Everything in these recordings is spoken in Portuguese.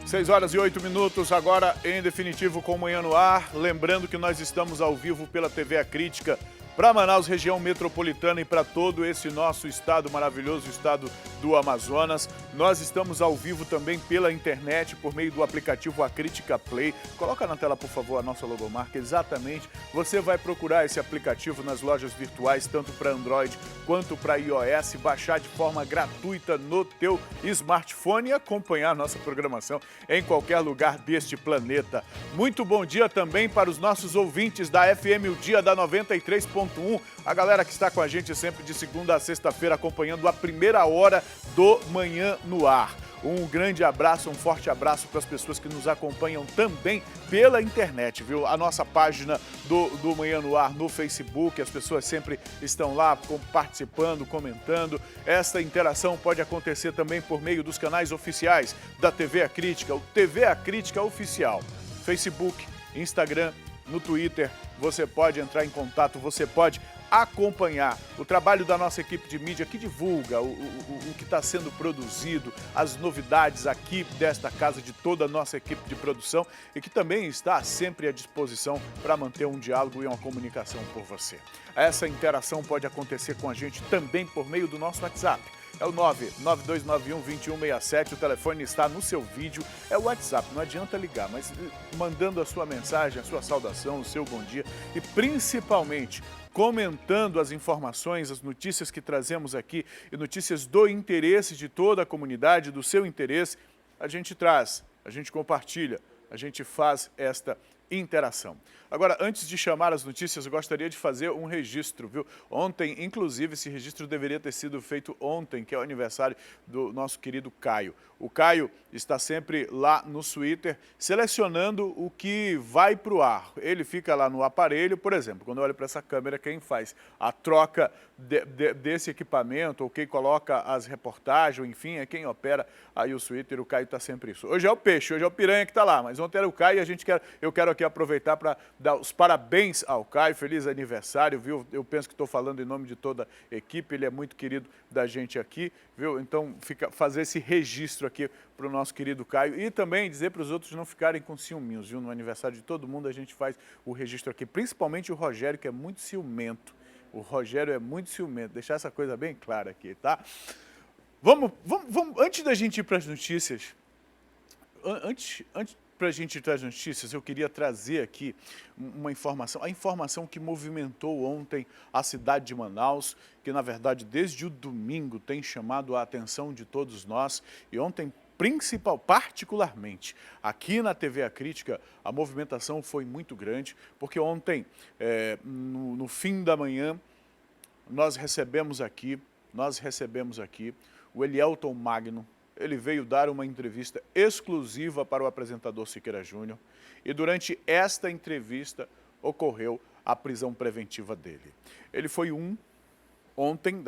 6h08, agora em definitivo com Manhã no Ar. Lembrando que nós estamos ao vivo pela TV A Crítica para Manaus, região metropolitana e para todo esse nosso estado maravilhoso, estado do Amazonas. Nós estamos ao vivo também pela internet, por meio do aplicativo A Crítica Play. Coloca na tela, por favor, a nossa logomarca. Exatamente, você vai procurar esse aplicativo nas lojas virtuais, tanto para Android quanto para iOS, baixar de forma gratuita no teu smartphone e acompanhar a nossa programação em qualquer lugar deste planeta. Muito bom dia também para os nossos ouvintes da FM O Dia da 93.1, a galera que está com a gente sempre de segunda a sexta-feira acompanhando a primeira hora do Manhã no Ar. Um grande abraço, um forte abraço para as pessoas que nos acompanham também pela internet, viu? A nossa página do Manhã no Ar no Facebook, as pessoas sempre estão lá participando, comentando. Esta interação pode acontecer também por meio dos canais oficiais da TV A Crítica, o TV A Crítica Oficial, Facebook, Instagram, no Twitter. Você pode entrar em contato, você pode acompanhar o trabalho da nossa equipe de mídia que divulga o que está sendo produzido, as novidades aqui desta casa, de toda a nossa equipe de produção e que também está sempre à disposição para manter um diálogo e uma comunicação por você. Essa interação pode acontecer com a gente também por meio do nosso WhatsApp. É o 99291-2167, o telefone está no seu vídeo, é o WhatsApp, não adianta ligar, mas mandando a sua mensagem, a sua saudação, o seu bom dia e principalmente comentando as informações, as notícias que trazemos aqui e notícias do interesse de toda a comunidade, do seu interesse, a gente traz, a gente compartilha, a gente faz esta interação. Agora, antes de chamar as notícias, eu gostaria de fazer um registro, viu? Ontem, inclusive, esse registro deveria ter sido feito ontem, que é o aniversário do nosso querido Caio. O Caio está sempre lá no Twitter, selecionando o que vai para o ar. Ele fica lá no aparelho, por exemplo, quando eu olho para essa câmera, quem faz a troca desse equipamento, ou quem coloca as reportagens, enfim, é quem opera aí o Twitter, o Caio está sempre isso. Hoje é o Peixe, hoje é o Piranha que está lá, mas ontem era o Caio e eu quero aqui aproveitar para dar os parabéns ao Caio, feliz aniversário, viu? Eu penso que estou falando em nome de toda a equipe, ele é muito querido da gente aqui, viu? Então, fazer esse registro aqui para o nosso querido Caio e também dizer para os outros não ficarem com ciúminhos, viu? No aniversário de todo mundo a gente faz o registro aqui, principalmente o Rogério, que é muito ciumento. O Rogério é muito ciumento, deixar essa coisa bem clara aqui, tá? Vamos antes da gente ir para as notícias, antes para a gente ir para as notícias, eu queria trazer aqui uma informação, a informação que movimentou ontem a cidade de Manaus, que na verdade desde o domingo tem chamado a atenção de todos nós e ontem particularmente aqui na TV A Crítica, a movimentação foi muito grande, porque ontem, no fim da manhã, nós recebemos aqui o Elielton Magno. Ele veio dar uma entrevista exclusiva para o apresentador Siqueira Júnior e durante esta entrevista ocorreu a prisão preventiva dele. Ele foi ontem,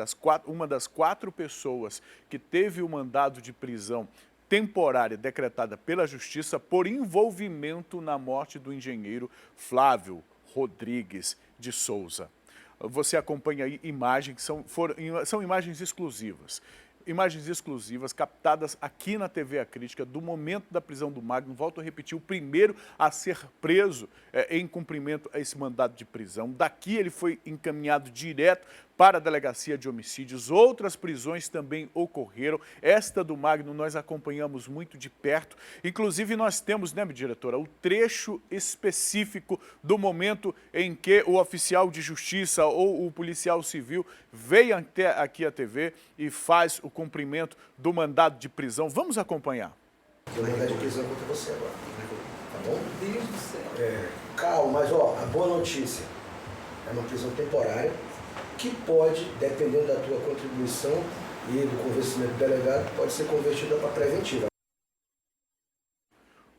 uma das 4 pessoas que teve o mandado de prisão temporária decretada pela Justiça por envolvimento na morte do engenheiro Flávio Rodrigues de Souza. Você acompanha aí imagens, são imagens exclusivas. Imagens exclusivas captadas aqui na TV A Crítica do momento da prisão do Magno. Volto a repetir, o primeiro a ser preso em cumprimento a esse mandado de prisão. Daqui ele foi encaminhado direto para a Delegacia de Homicídios. Outras prisões também ocorreram. Esta do Magno nós acompanhamos muito de perto. Inclusive nós temos, né, diretora, o trecho específico do momento em que o oficial de justiça ou o policial civil veio até aqui à TV e faz o cumprimento do mandado de prisão. Vamos acompanhar. Eu vou mandar de prisão contra você agora, tá bom? Deus do céu. Calma, mas ó, a boa notícia é uma prisão temporária que pode, dependendo da tua contribuição e do convencimento do delegado, pode ser convertida para preventiva.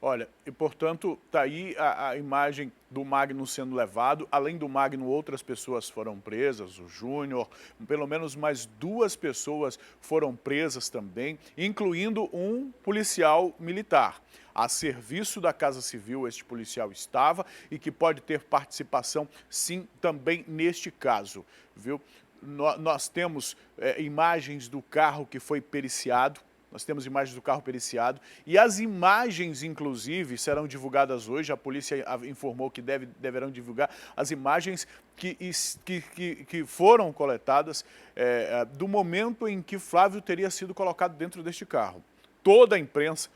Olha, e portanto, está aí a imagem do Magno sendo levado. Além do Magno, outras pessoas foram presas, o Júnior, pelo menos mais 2 pessoas foram presas também, incluindo um policial militar. A serviço da Casa Civil este policial estava e que pode ter participação, sim, também neste caso, viu? Nós temos imagens do carro que foi periciado, Nós temos imagens do carro periciado e as imagens, inclusive, serão divulgadas hoje. A polícia informou que deverão divulgar as imagens que foram coletadas do momento em que Flávio teria sido colocado dentro deste carro. Toda a imprensa,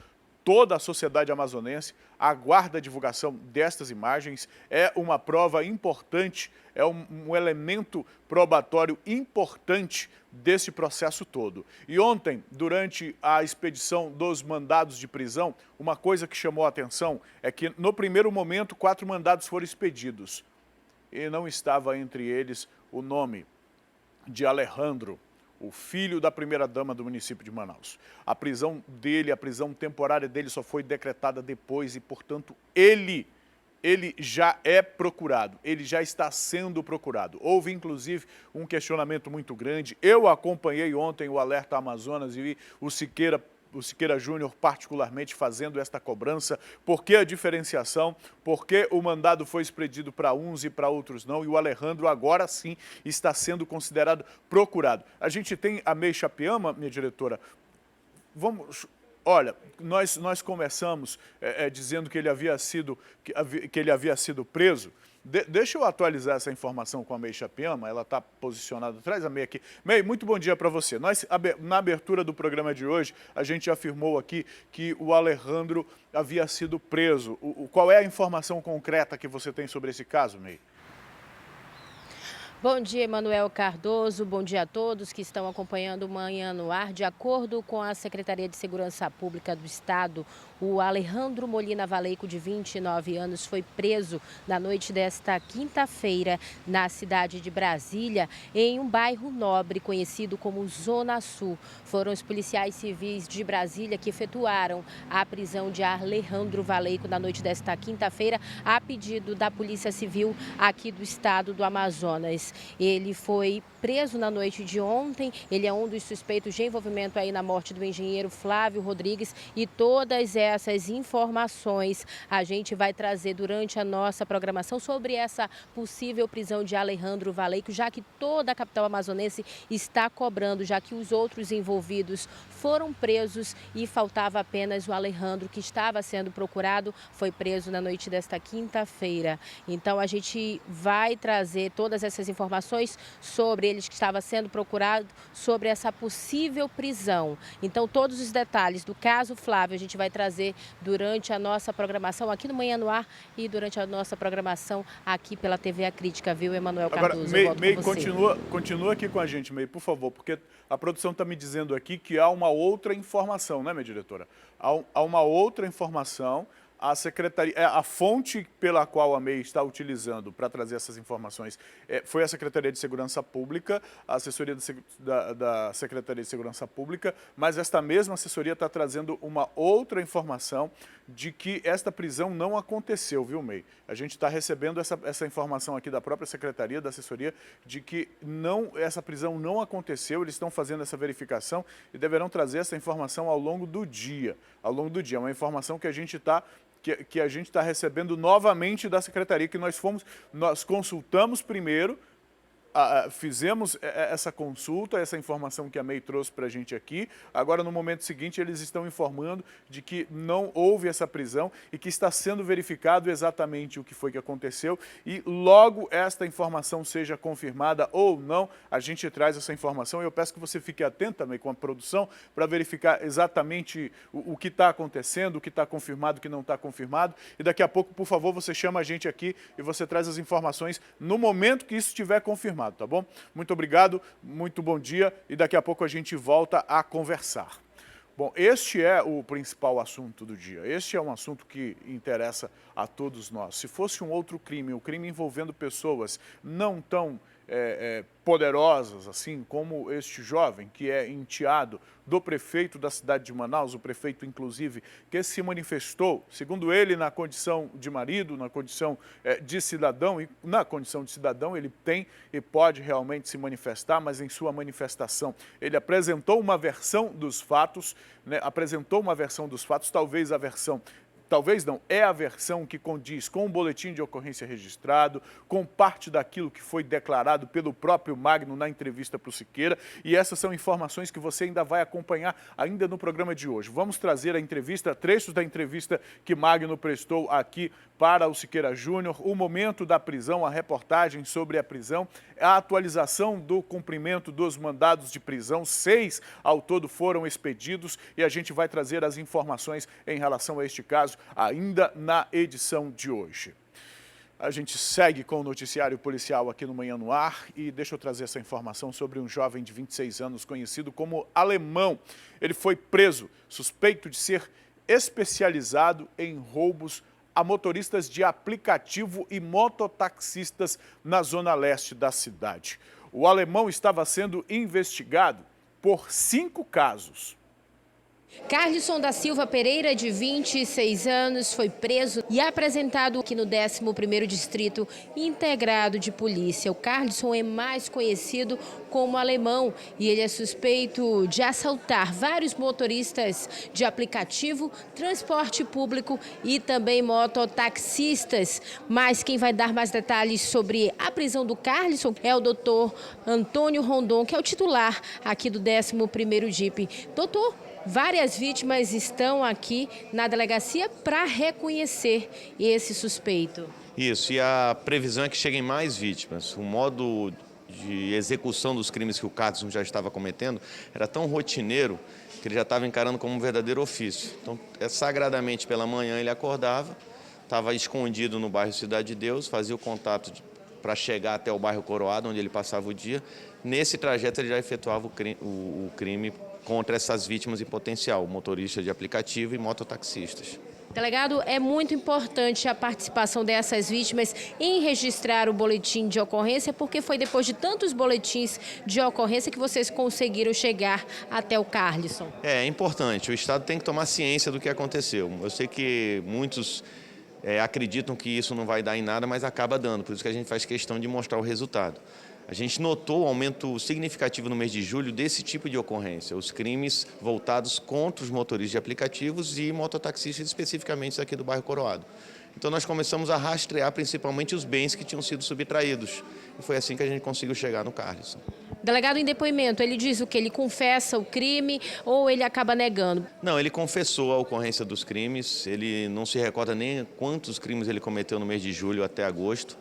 toda a sociedade amazonense aguarda a divulgação destas imagens. É uma prova importante, é um elemento probatório importante desse processo todo. E ontem, durante a expedição dos mandados de prisão, uma coisa que chamou a atenção é que, no primeiro momento, 4 mandados foram expedidos. E não estava entre eles o nome de Alejandro, o filho da primeira-dama do município de Manaus. A prisão dele, a prisão temporária dele só foi decretada depois e, portanto, ele já é procurado, ele já está sendo procurado. Houve, inclusive, um questionamento muito grande. Eu acompanhei ontem o Alerta Amazonas e vi o Siqueira Júnior particularmente fazendo esta cobrança. Por que a diferenciação? Por que o mandado foi expedido para uns e para outros não? E o Alejandro agora sim está sendo considerado procurado. A gente tem a Meixa Piama, minha diretora. Olha, nós começamos dizendo que ele havia sido preso. Deixa eu atualizar essa informação com a Meixa Piama, ela está posicionada, traz a Mei aqui. Mei, muito bom dia para você. Na abertura do programa de hoje, a gente afirmou aqui que o Alejandro havia sido preso. Qual é a informação concreta que você tem sobre esse caso, Mei? Bom dia, Emanuel Cardoso. Bom dia a todos que estão acompanhando o Manhã no Ar. De acordo com a Secretaria de Segurança Pública do Estado, o Alejandro Molina Valeico, de 29 anos, foi preso na noite desta quinta-feira na cidade de Brasília, em um bairro nobre conhecido como Zona Sul. Foram os policiais civis de Brasília que efetuaram a prisão de Alejandro Valeico na noite desta quinta-feira, a pedido da Polícia Civil aqui do estado do Amazonas. Ele foi preso na noite de ontem, ele é um dos suspeitos de envolvimento aí na morte do engenheiro Flávio Rodrigues, e todas essas informações a gente vai trazer durante a nossa programação sobre essa possível prisão de Alejandro Valeico, já que toda a capital amazonense está cobrando, já que os outros envolvidos foram presos e faltava apenas o Alejandro, que estava sendo procurado, foi preso na noite desta quinta-feira. Então a gente vai trazer todas essas informações sobre eles que estava sendo procurado, sobre essa possível prisão. Então todos os detalhes do caso Flávio a gente vai trazer durante a nossa programação aqui no Manhã no Ar e durante a nossa programação aqui pela TV A Crítica, viu, Emanuel Cardoso? Agora, Mei, continua aqui com a gente, Mei, por favor, porque a produção está me dizendo aqui que há uma outra informação, né, minha diretora? Há uma outra informação. A secretaria, a fonte pela qual a MEI está utilizando para trazer essas informações foi a Secretaria de Segurança Pública, a assessoria da Secretaria de Segurança Pública, mas esta mesma assessoria está trazendo uma outra informação de que esta prisão não aconteceu, viu, MEI? A gente está recebendo essa informação aqui da própria Secretaria, da assessoria, de que essa prisão não aconteceu. Eles estão fazendo essa verificação e deverão trazer essa informação ao longo do dia. É uma informação que a gente está recebendo novamente da Secretaria, que nós consultamos primeiro, fizemos essa consulta, essa informação que a MEI trouxe para a gente aqui. Agora, no momento seguinte, eles estão informando de que não houve essa prisão e que está sendo verificado exatamente o que foi que aconteceu. E logo esta informação seja confirmada ou não, a gente traz essa informação. Eu peço que você fique atento também com a produção para verificar exatamente o que está acontecendo, o que está confirmado, o que não está confirmado. E daqui a pouco, por favor, você chama a gente aqui e você traz as informações no momento que isso estiver confirmado. Tá bom? Muito obrigado, muito bom dia e daqui a pouco a gente volta a conversar. Bom, este é o principal assunto do dia. Este é um assunto que interessa a todos nós. Se fosse um outro crime, um crime envolvendo pessoas não tão poderosas assim como este jovem, que é enteado do prefeito da cidade de Manaus, o prefeito, inclusive, que se manifestou, segundo ele, na condição de marido, na condição de cidadão, e na condição de cidadão ele tem e pode realmente se manifestar, mas em sua manifestação ele apresentou uma versão dos fatos, talvez a versão talvez não, é a versão que condiz com o boletim de ocorrência registrado, com parte daquilo que foi declarado pelo próprio Magno na entrevista para o Siqueira, e essas são informações que você ainda vai acompanhar ainda no programa de hoje. Vamos trazer a entrevista, trechos da entrevista que Magno prestou aqui para o Siqueira Júnior, o momento da prisão, a reportagem sobre a prisão, a atualização do cumprimento dos mandados de prisão, 6 ao todo foram expedidos, e a gente vai trazer as informações em relação a este caso ainda na edição de hoje. A gente segue com o noticiário policial aqui no Manhã no Ar e deixa eu trazer essa informação sobre um jovem de 26 anos conhecido como Alemão. Ele foi preso, suspeito de ser especializado em roubos a motoristas de aplicativo e mototaxistas na zona leste da cidade. O Alemão estava sendo investigado por 5 casos. Carlisson da Silva Pereira, de 26 anos, foi preso e apresentado aqui no 11º Distrito Integrado de Polícia. O Carlisson é mais conhecido como Alemão e ele é suspeito de assaltar vários motoristas de aplicativo, transporte público e também mototaxistas. Mas quem vai dar mais detalhes sobre a prisão do Carlisson é o doutor Antônio Rondon, que é o titular aqui do 11º DIP. Doutor, várias vítimas estão aqui na delegacia para reconhecer esse suspeito. Isso, e a previsão é que cheguem mais vítimas. O modo de execução dos crimes que o Carlisson já estava cometendo era tão rotineiro que ele já estava encarando como um verdadeiro ofício. Então, sagradamente pela manhã ele acordava, estava escondido no bairro Cidade de Deus, fazia o contato para chegar até o bairro Coroado, onde ele passava o dia. Nesse trajeto ele já efetuava o crime contra essas vítimas em potencial, motoristas de aplicativo e mototaxistas. Delegado, é muito importante a participação dessas vítimas em registrar o boletim de ocorrência, porque foi depois de tantos boletins de ocorrência que vocês conseguiram chegar até o Carlisson. É importante, o Estado tem que tomar ciência do que aconteceu. Eu sei que muitos acreditam que isso não vai dar em nada, mas acaba dando, por isso que a gente faz questão de mostrar o resultado. A gente notou um aumento significativo no mês de julho desse tipo de ocorrência, os crimes voltados contra os motoristas de aplicativos e mototaxistas, especificamente aqui do bairro Coroado. Então nós começamos a rastrear principalmente os bens que tinham sido subtraídos. E foi assim que a gente conseguiu chegar no Carlisson. Delegado, em depoimento, ele diz o que? Ele confessa o crime ou ele acaba negando? Não, ele confessou a ocorrência dos crimes, ele não se recorda nem quantos crimes ele cometeu no mês de julho até agosto.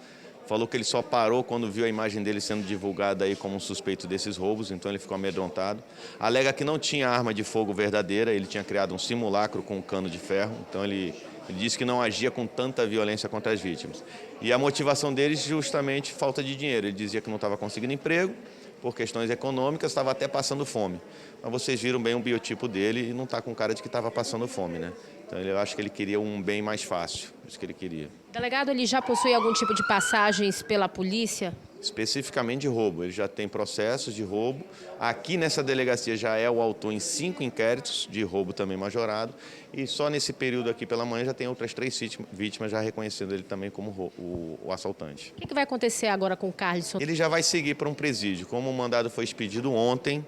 Falou que ele só parou quando viu a imagem dele sendo divulgada aí como um suspeito desses roubos, então ele ficou amedrontado. Alega que não tinha arma de fogo verdadeira, ele tinha criado um simulacro com um cano de ferro, então ele disse que não agia com tanta violência contra as vítimas. E a motivação dele justamente falta de dinheiro, ele dizia que não estava conseguindo emprego, por questões econômicas, estava até passando fome. Mas vocês viram bem o biotipo dele e não está com cara de que estava passando fome, né? Então eu acho que ele queria um bem mais fácil, isso que ele queria. Delegado, ele já possui algum tipo de passagens pela polícia? Especificamente de roubo, ele já tem processos de roubo. Aqui nessa delegacia já é o autor em 5 inquéritos de roubo também majorado. E só nesse período aqui pela manhã já tem outras 3 vítimas já reconhecendo ele também como o assaltante. O que vai acontecer agora com o Carlisson? Ele já vai seguir para um presídio. Como o mandado foi expedido ontem,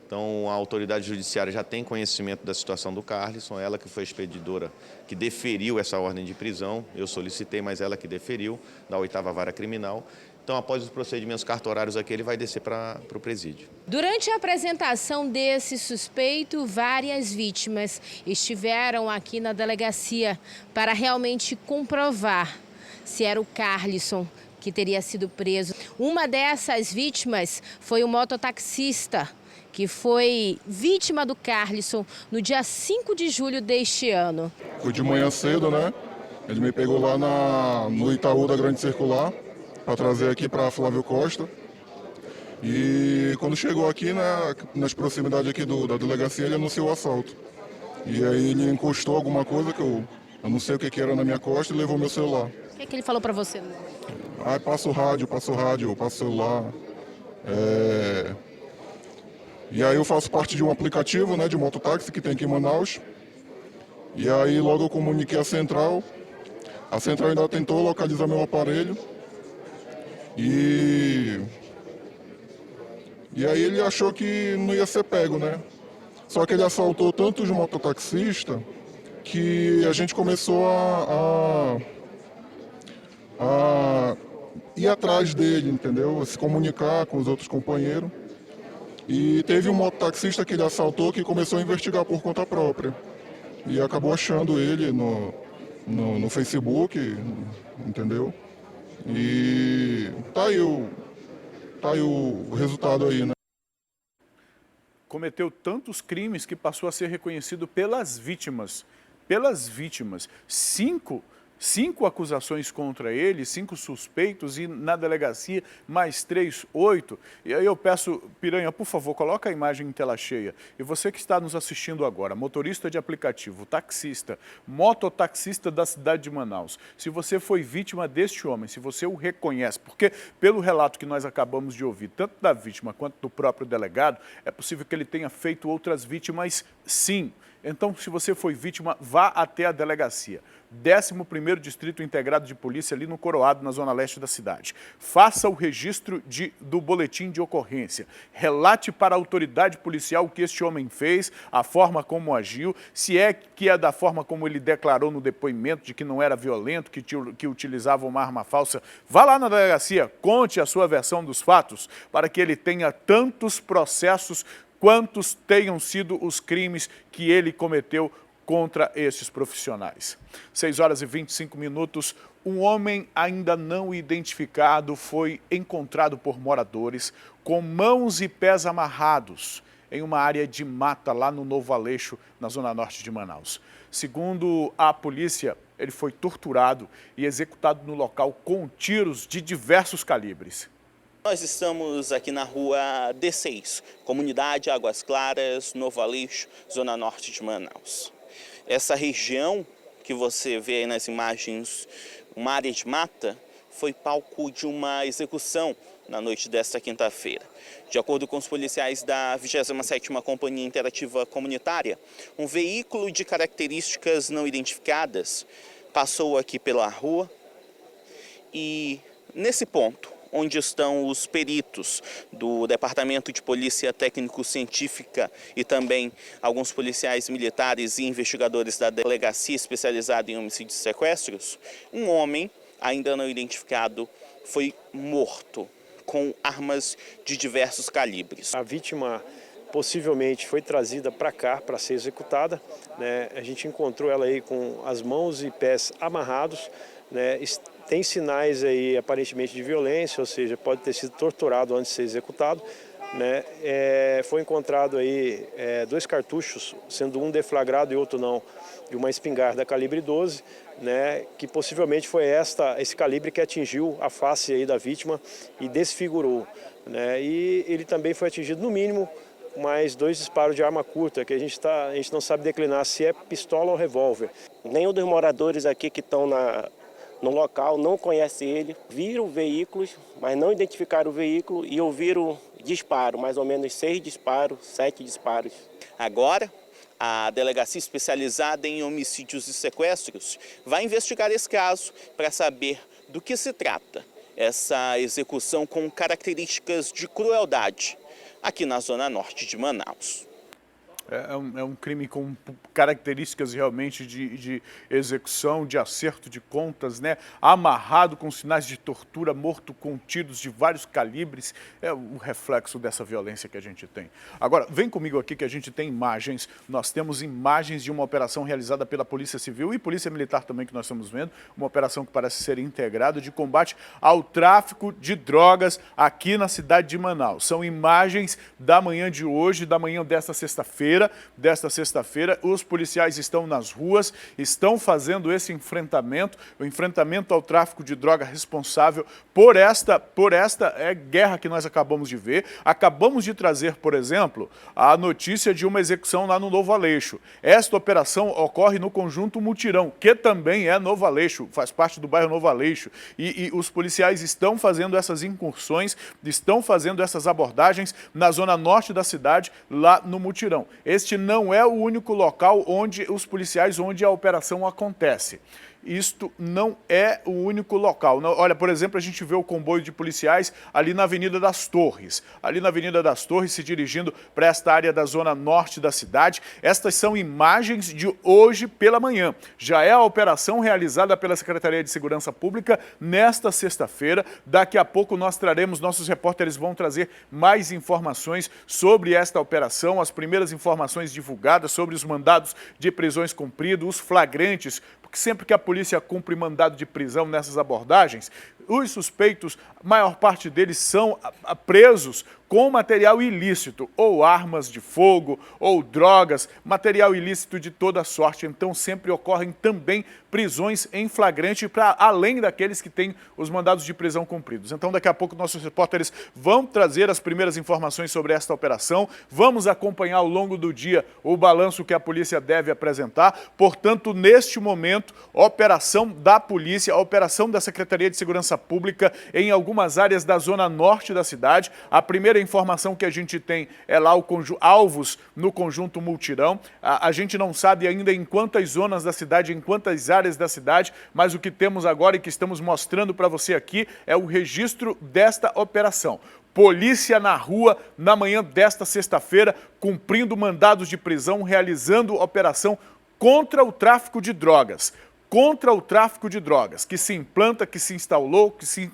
então a autoridade judiciária já tem conhecimento da situação do Carlisson, ela que foi a expedidora que deferiu essa ordem de prisão. Eu solicitei, mas ela que deferiu, da 8ª Vara Criminal. Então, após os procedimentos cartorários aqui, ele vai descer para o presídio. Durante a apresentação desse suspeito, várias vítimas estiveram aqui na delegacia para realmente comprovar se era o Carlisson que teria sido preso. Uma dessas vítimas foi o mototaxista, que foi vítima do Carlisson no dia 5 de julho deste ano. Foi de manhã cedo, né? Ele me pegou lá no Itaú da Grande Circular, para trazer aqui para Flávio Costa. E quando chegou aqui, né, nas proximidades aqui da delegacia, ele anunciou o assalto. E aí ele encostou alguma coisa que eu não sei o que era na minha costa e levou meu celular. O que ele falou para você? Passa o rádio, passa o celular. E aí eu faço parte de um aplicativo, né, de mototáxi que tem aqui em Manaus. E aí logo eu comuniquei a central. A central ainda tentou localizar meu aparelho. E aí ele achou que não ia ser pego, né? Só que ele assaltou tantos mototaxistas que a gente começou a ir atrás dele, entendeu? A se comunicar com os outros companheiros. E teve um mototaxista que ele assaltou que começou a investigar por conta própria. E acabou achando ele no Facebook, entendeu? E tá aí o resultado aí, né? Cometeu tantos crimes que passou a ser reconhecido pelas vítimas. Cinco acusações contra ele, 5 suspeitos e na delegacia mais 3, 8. E aí eu peço, Piranha, por favor, coloca a imagem em tela cheia. E você que está nos assistindo agora, motorista de aplicativo, taxista, mototaxista da cidade de Manaus, se você foi vítima deste homem, se você o reconhece, porque pelo relato que nós acabamos de ouvir, tanto da vítima quanto do próprio delegado, é possível que ele tenha feito outras vítimas, sim. Então, se você foi vítima, vá até a delegacia. 11º Distrito Integrado de Polícia, ali no Coroado, na zona leste da cidade. Faça o registro do boletim de ocorrência. Relate para a autoridade policial o que este homem fez, a forma como agiu, se é que é da forma como ele declarou no depoimento, de que não era violento, que utilizava uma arma falsa. Vá lá na delegacia, conte a sua versão dos fatos, para que ele tenha tantos processos quantos tenham sido os crimes que ele cometeu contra esses profissionais. 6h25, um homem ainda não identificado foi encontrado por moradores com mãos e pés amarrados em uma área de mata lá no Novo Aleixo, na zona norte de Manaus. Segundo a polícia, ele foi torturado e executado no local com tiros de diversos calibres. Nós estamos aqui na rua D6, comunidade Águas Claras, Novo Aleixo, zona norte de Manaus. Essa região que você vê aí nas imagens, uma área de mata, foi palco de uma execução na noite desta quinta-feira. De acordo com os policiais da 27ª Companhia Interativa Comunitária, um veículo de características não identificadas passou aqui pela rua e nesse ponto, onde estão os peritos do Departamento de Polícia Técnico-Científica e também alguns policiais militares e investigadores da Delegacia Especializada em Homicídios e Sequestros, um homem, ainda não identificado, foi morto com armas de diversos calibres. A vítima possivelmente foi trazida para cá para ser executada, né? A gente encontrou ela aí com as mãos e pés amarrados, né? Tem sinais aí aparentemente de violência, ou seja, pode ter sido torturado antes de ser executado, né? Foi encontrado aí 2 cartuchos, sendo um deflagrado e outro não, de uma espingarda calibre 12, né? Que possivelmente foi esse calibre que atingiu a face aí da vítima e desfigurou, né? E ele também foi atingido no mínimo mais 2 disparos de arma curta, que a gente não sabe declinar se é pistola ou revólver. Nenhum dos moradores aqui que estão no local não conhece ele, viram veículos, mas não identificaram o veículo e ouviram disparo, mais ou menos 6 disparos, 7 disparos. Agora, a Delegacia Especializada em Homicídios e Sequestros vai investigar esse caso para saber do que se trata essa execução com características de crueldade aqui na zona norte de Manaus. É um crime com características realmente de execução, de acerto de contas, né? Amarrado com sinais de tortura, morto com tiros de vários calibres. É o reflexo dessa violência que a gente tem. Agora, vem comigo aqui que a gente tem imagens. Nós temos imagens de uma operação realizada pela Polícia Civil e Polícia Militar também que nós estamos vendo. Uma operação que parece ser integrada de combate ao tráfico de drogas aqui na cidade de Manaus. São imagens da manhã de hoje, da manhã desta sexta-feira. Os policiais estão nas ruas, estão fazendo esse enfrentamento, o enfrentamento ao tráfico de droga responsável por esta guerra que nós acabamos de ver. Acabamos de trazer, por exemplo, a notícia de uma execução lá no Novo Aleixo. Esta operação ocorre no Conjunto Mutirão, que também é Novo Aleixo, faz parte do bairro Novo Aleixo. E os policiais estão fazendo essas incursões, estão fazendo essas abordagens na zona norte da cidade, lá no Mutirão. Este não é o único local onde a operação acontece. isto não é o único local. Olha, por exemplo, a gente vê o comboio de policiais ali na Avenida das Torres. Ali na Avenida das Torres, se dirigindo para esta área da zona norte da cidade. Estas são imagens de hoje pela manhã. Já é a operação realizada pela Secretaria de Segurança Pública nesta sexta-feira. Daqui a pouco nós traremos, nossos repórteres vão trazer mais informações sobre esta operação, as primeiras informações divulgadas sobre os mandados de prisões cumpridos, os flagrantes, porque sempre que a polícia cumpre mandado de prisão nessas abordagens, os suspeitos, a maior parte deles são presos com material ilícito, ou armas de fogo, ou drogas, material ilícito de toda sorte. Então sempre ocorrem também prisões em flagrante, para além daqueles que têm os mandados de prisão cumpridos. Então daqui a pouco nossos repórteres vão trazer as primeiras informações sobre esta operação, vamos acompanhar ao longo do dia o balanço que a polícia deve apresentar. Portanto, neste momento, operação da polícia, a operação da Secretaria de Segurança Pública em algumas áreas da zona norte da cidade. A primeira informação que a gente tem é lá alvos no conjunto Multirão. A gente não sabe ainda em quantas zonas da cidade, em quantas áreas da cidade, mas o que temos agora e que estamos mostrando para você aqui é o registro desta operação. Polícia na rua na manhã desta sexta-feira, cumprindo mandados de prisão, realizando operação contra o tráfico de drogas. Contra o tráfico de drogas, que se implanta, que se instalou, que se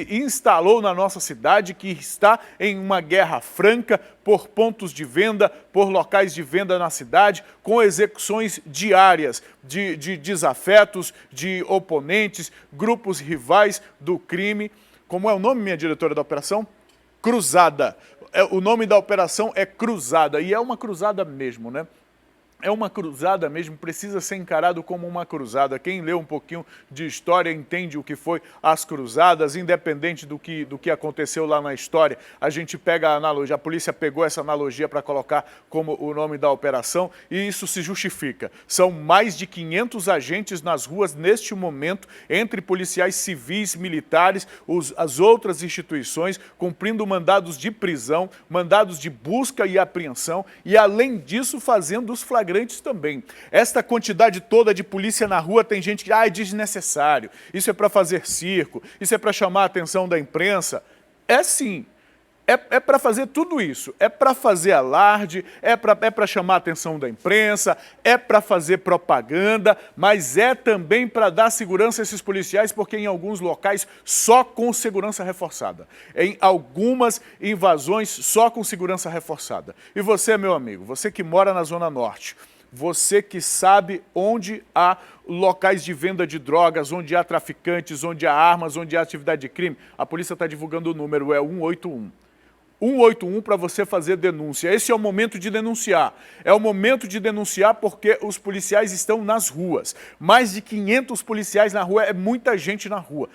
instalou na nossa cidade, que está em uma guerra franca por pontos de venda, por locais de venda na cidade, com execuções diárias de desafetos, de oponentes, grupos rivais do crime. Como é o nome, minha diretora da operação? Cruzada. O nome da operação é Cruzada, e é uma cruzada mesmo, né? É uma cruzada mesmo, precisa ser encarado como uma cruzada. Quem lê um pouquinho de história entende o que foi as cruzadas, independente do que aconteceu lá na história. A gente pega a analogia, a polícia pegou essa analogia para colocar como o nome da operação e isso se justifica. São mais de 500 agentes nas ruas neste momento, entre policiais civis, militares, as outras instituições, cumprindo mandados de prisão, mandados de busca e apreensão e, além disso, fazendo os flagrantes também. Esta quantidade toda de polícia na rua, tem gente que é desnecessário, isso é para fazer circo, isso é para chamar a atenção da imprensa. É sim, é para fazer tudo isso, é para fazer alarde, é para chamar a atenção da imprensa, é para fazer propaganda, mas é também para dar segurança a esses policiais, porque em alguns locais só com segurança reforçada. Em algumas invasões só com segurança reforçada. E você, meu amigo, você que mora na Zona Norte, você que sabe onde há locais de venda de drogas, onde há traficantes, onde há armas, onde há atividade de crime, a polícia está divulgando o número, é 181. 181 para você fazer denúncia. Esse é o momento de denunciar. É o momento de denunciar porque os policiais estão nas ruas. Mais de 500 policiais na rua, é muita gente na rua.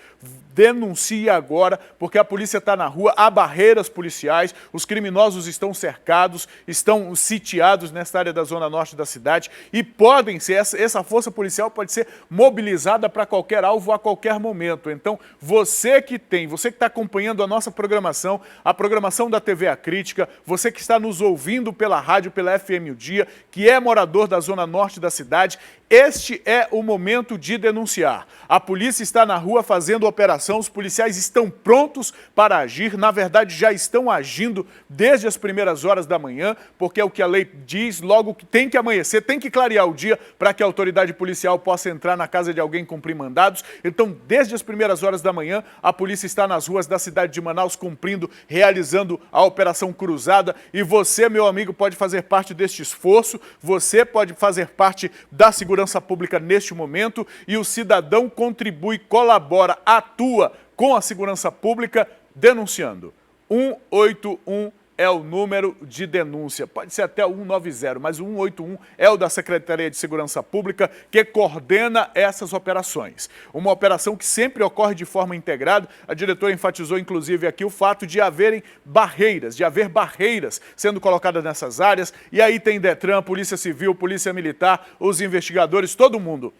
Denuncie agora, porque a polícia está na rua, há barreiras policiais, os criminosos estão cercados, estão sitiados nesta área da zona norte da cidade e podem ser, essa força policial pode ser mobilizada para qualquer alvo a qualquer momento. Então, você que está acompanhando a nossa programação, a programação da TV A Crítica, você que está nos ouvindo pela rádio, pela FM O Dia, que é morador da zona norte da cidade, este é o momento de denunciar. A polícia está na rua fazendo operação, os policiais estão prontos para agir, na verdade já estão agindo desde as primeiras horas da manhã, porque é o que a lei diz, logo que tem que amanhecer, tem que clarear o dia para que a autoridade policial possa entrar na casa de alguém e cumprir mandados. Então, desde as primeiras horas da manhã, a polícia está nas ruas da cidade de Manaus cumprindo, realizando a Operação Cruzada, e você, meu amigo, pode fazer parte deste esforço, você pode fazer parte da segurança pública neste momento, e o cidadão contribui, colabora, atua com a segurança pública denunciando. 181 é o número de denúncia, pode ser até o 190, mas o 181 é o da Secretaria de Segurança Pública que coordena essas operações. Uma operação que sempre ocorre de forma integrada, a diretora enfatizou inclusive aqui o fato de haver barreiras sendo colocadas nessas áreas, e aí tem Detran, Polícia Civil, Polícia Militar, os investigadores, todo mundo.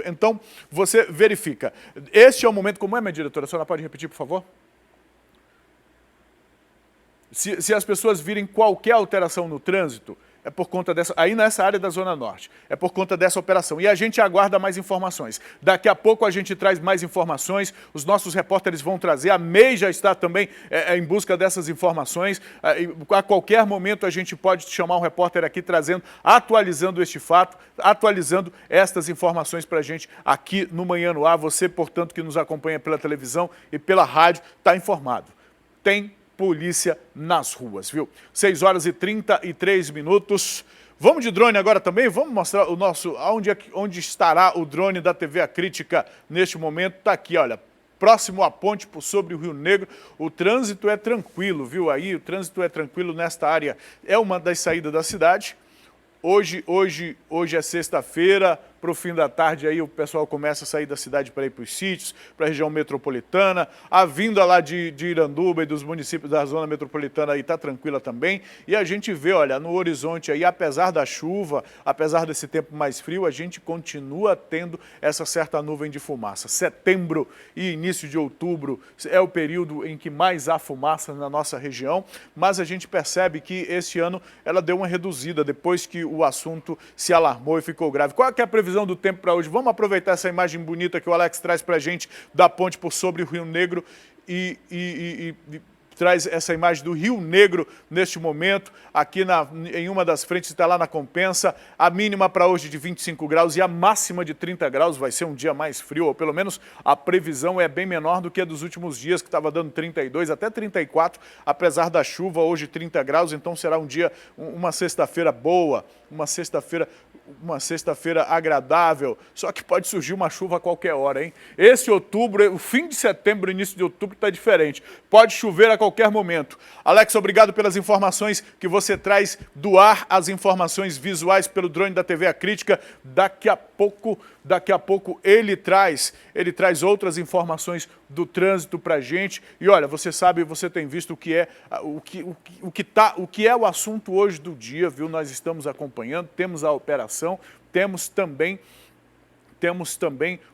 Então, você verifica. Este é o momento, como é, minha diretora? A senhora pode repetir, por favor? Se as pessoas virem qualquer alteração no trânsito, é por conta dessa, aí nessa área da Zona Norte, é por conta dessa operação. E a gente aguarda mais informações. Daqui a pouco a gente traz mais informações, os nossos repórteres vão trazer, a MEI já está também em busca dessas informações. A qualquer momento a gente pode chamar um repórter aqui trazendo, atualizando este fato, atualizando estas informações para a gente aqui no Manhã no Ar. Você, portanto, que nos acompanha pela televisão e pela rádio, está informado. Tem polícia nas ruas, viu? 6 horas e 33 minutos. Vamos de drone agora também? Vamos mostrar o nosso, onde estará o drone da TV A Crítica neste momento. Está aqui, olha, próximo à ponte sobre o Rio Negro. O trânsito é tranquilo, viu? Aí o trânsito é tranquilo nesta área. É uma das saídas da cidade. Hoje é sexta-feira, para o fim da tarde aí o pessoal começa a sair da cidade para ir para os sítios, para a região metropolitana. A vinda lá de Iranduba e dos municípios da zona metropolitana aí está tranquila também. E a gente vê, olha, no horizonte aí, apesar da chuva, apesar desse tempo mais frio, a gente continua tendo essa certa nuvem de fumaça. Setembro e início de outubro é o período em que mais há fumaça na nossa região, mas a gente percebe que esse ano ela deu uma reduzida depois que o assunto se alarmou e ficou grave. Qual é que é a previsão do tempo para hoje? Vamos aproveitar essa imagem bonita que o Alex traz para a gente da ponte por sobre o Rio Negro e traz essa imagem do Rio Negro neste momento. Aqui em uma das frentes está lá na Compensa, a mínima para hoje de 25 graus e a máxima de 30 graus. Vai ser um dia mais frio, ou pelo menos a previsão é bem menor do que a dos últimos dias, que estava dando 32 até 34, apesar da chuva, hoje 30 graus, então será um dia, uma sexta-feira boa, uma sexta-feira agradável, só que pode surgir uma chuva a qualquer hora, hein? Esse outubro, o fim de setembro, início de outubro está diferente. Pode chover a qualquer momento. Alex, obrigado pelas informações que você traz do ar, as informações visuais pelo drone da TV A Crítica. Daqui a pouco ele traz outras informações do trânsito para a gente. E olha, você sabe, você tem visto o que é o assunto hoje do dia, viu? Nós estamos acompanhando, temos a operação, temos também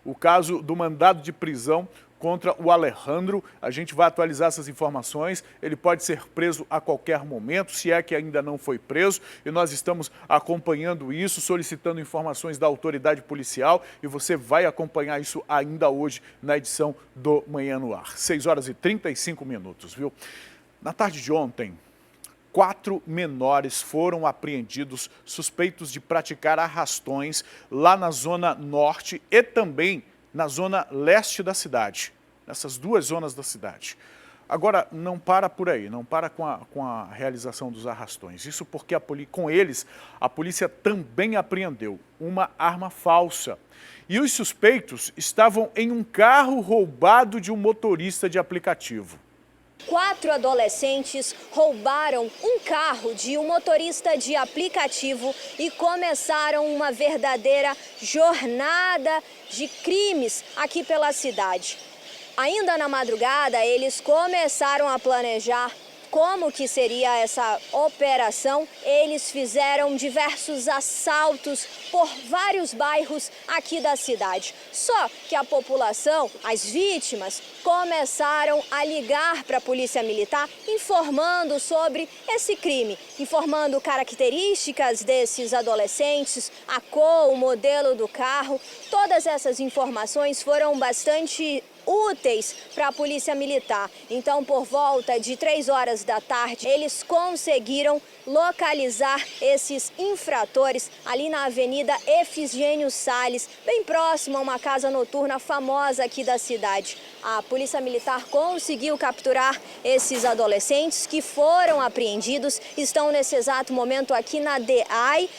o caso do mandado de prisão contra o Alejandro. A gente vai atualizar essas informações. Ele pode ser preso a qualquer momento, se é que ainda não foi preso, e nós estamos acompanhando isso, solicitando informações da autoridade policial, e você vai acompanhar isso ainda hoje na edição do Manhã no Ar. 6 horas e 35 minutos, viu? Na tarde de ontem, 4 menores foram apreendidos suspeitos de praticar arrastões lá na zona norte e também na zona leste da cidade, nessas duas zonas da cidade. Agora, não para por aí, não para com a realização dos arrastões. Isso porque com eles, a polícia também apreendeu uma arma falsa. E os suspeitos estavam em um carro roubado de um motorista de aplicativo. 4 adolescentes roubaram um carro de um motorista de aplicativo e começaram uma verdadeira jornada de crimes aqui pela cidade. Ainda na madrugada, eles começaram a planejar como que seria essa operação. Eles fizeram diversos assaltos por vários bairros aqui da cidade. Só que a população, as vítimas, começaram a ligar para a Polícia Militar informando sobre esse crime, informando características desses adolescentes, a cor, o modelo do carro. Todas essas informações foram bastante úteis para a Polícia Militar. Então, por volta de 3 horas da tarde, eles conseguiram localizar esses infratores ali na Avenida Efigênio Salles, bem próximo a uma casa noturna famosa aqui da cidade. A Polícia Militar conseguiu capturar esses adolescentes que foram apreendidos, estão nesse exato momento aqui na DEAI,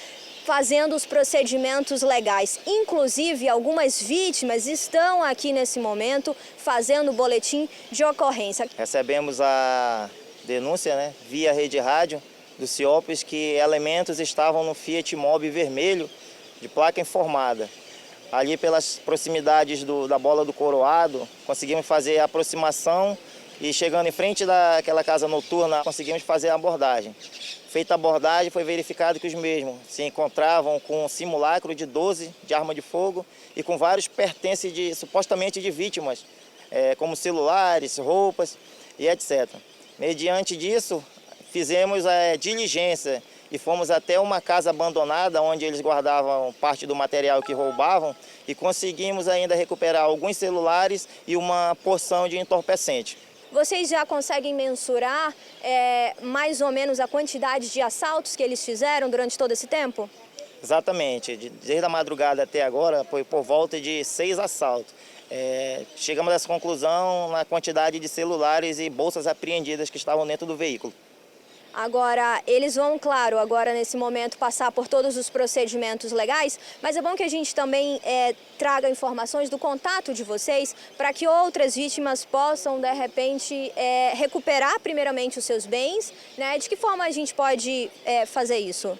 fazendo os procedimentos legais. Inclusive, algumas vítimas estão aqui nesse momento fazendo o boletim de ocorrência. Recebemos a denúncia, via rede rádio do CIOPS, que elementos estavam no Fiat Mobi vermelho de placa informada. Ali pelas proximidades da Bola do Coroado, conseguimos fazer a aproximação e chegando em frente daquela casa noturna, conseguimos fazer a abordagem. Feita a abordagem, foi verificado que os mesmos se encontravam com um simulacro de 12 de arma de fogo e com vários pertences supostamente de vítimas, como celulares, roupas e etc. Mediante disso, fizemos a diligência e fomos até uma casa abandonada onde eles guardavam parte do material que roubavam e conseguimos ainda recuperar alguns celulares e uma porção de entorpecente. Vocês já conseguem mensurar mais ou menos a quantidade de assaltos que eles fizeram durante todo esse tempo? Exatamente, desde a madrugada até agora foi por volta de 6 assaltos. Chegamos a essa conclusão na quantidade de celulares e bolsas apreendidas que estavam dentro do veículo. Agora, eles vão, claro, agora nesse momento passar por todos os procedimentos legais, mas é bom que a gente também traga informações do contato de vocês para que outras vítimas possam, de repente, recuperar primeiramente os seus bens, né? De que forma a gente pode fazer isso?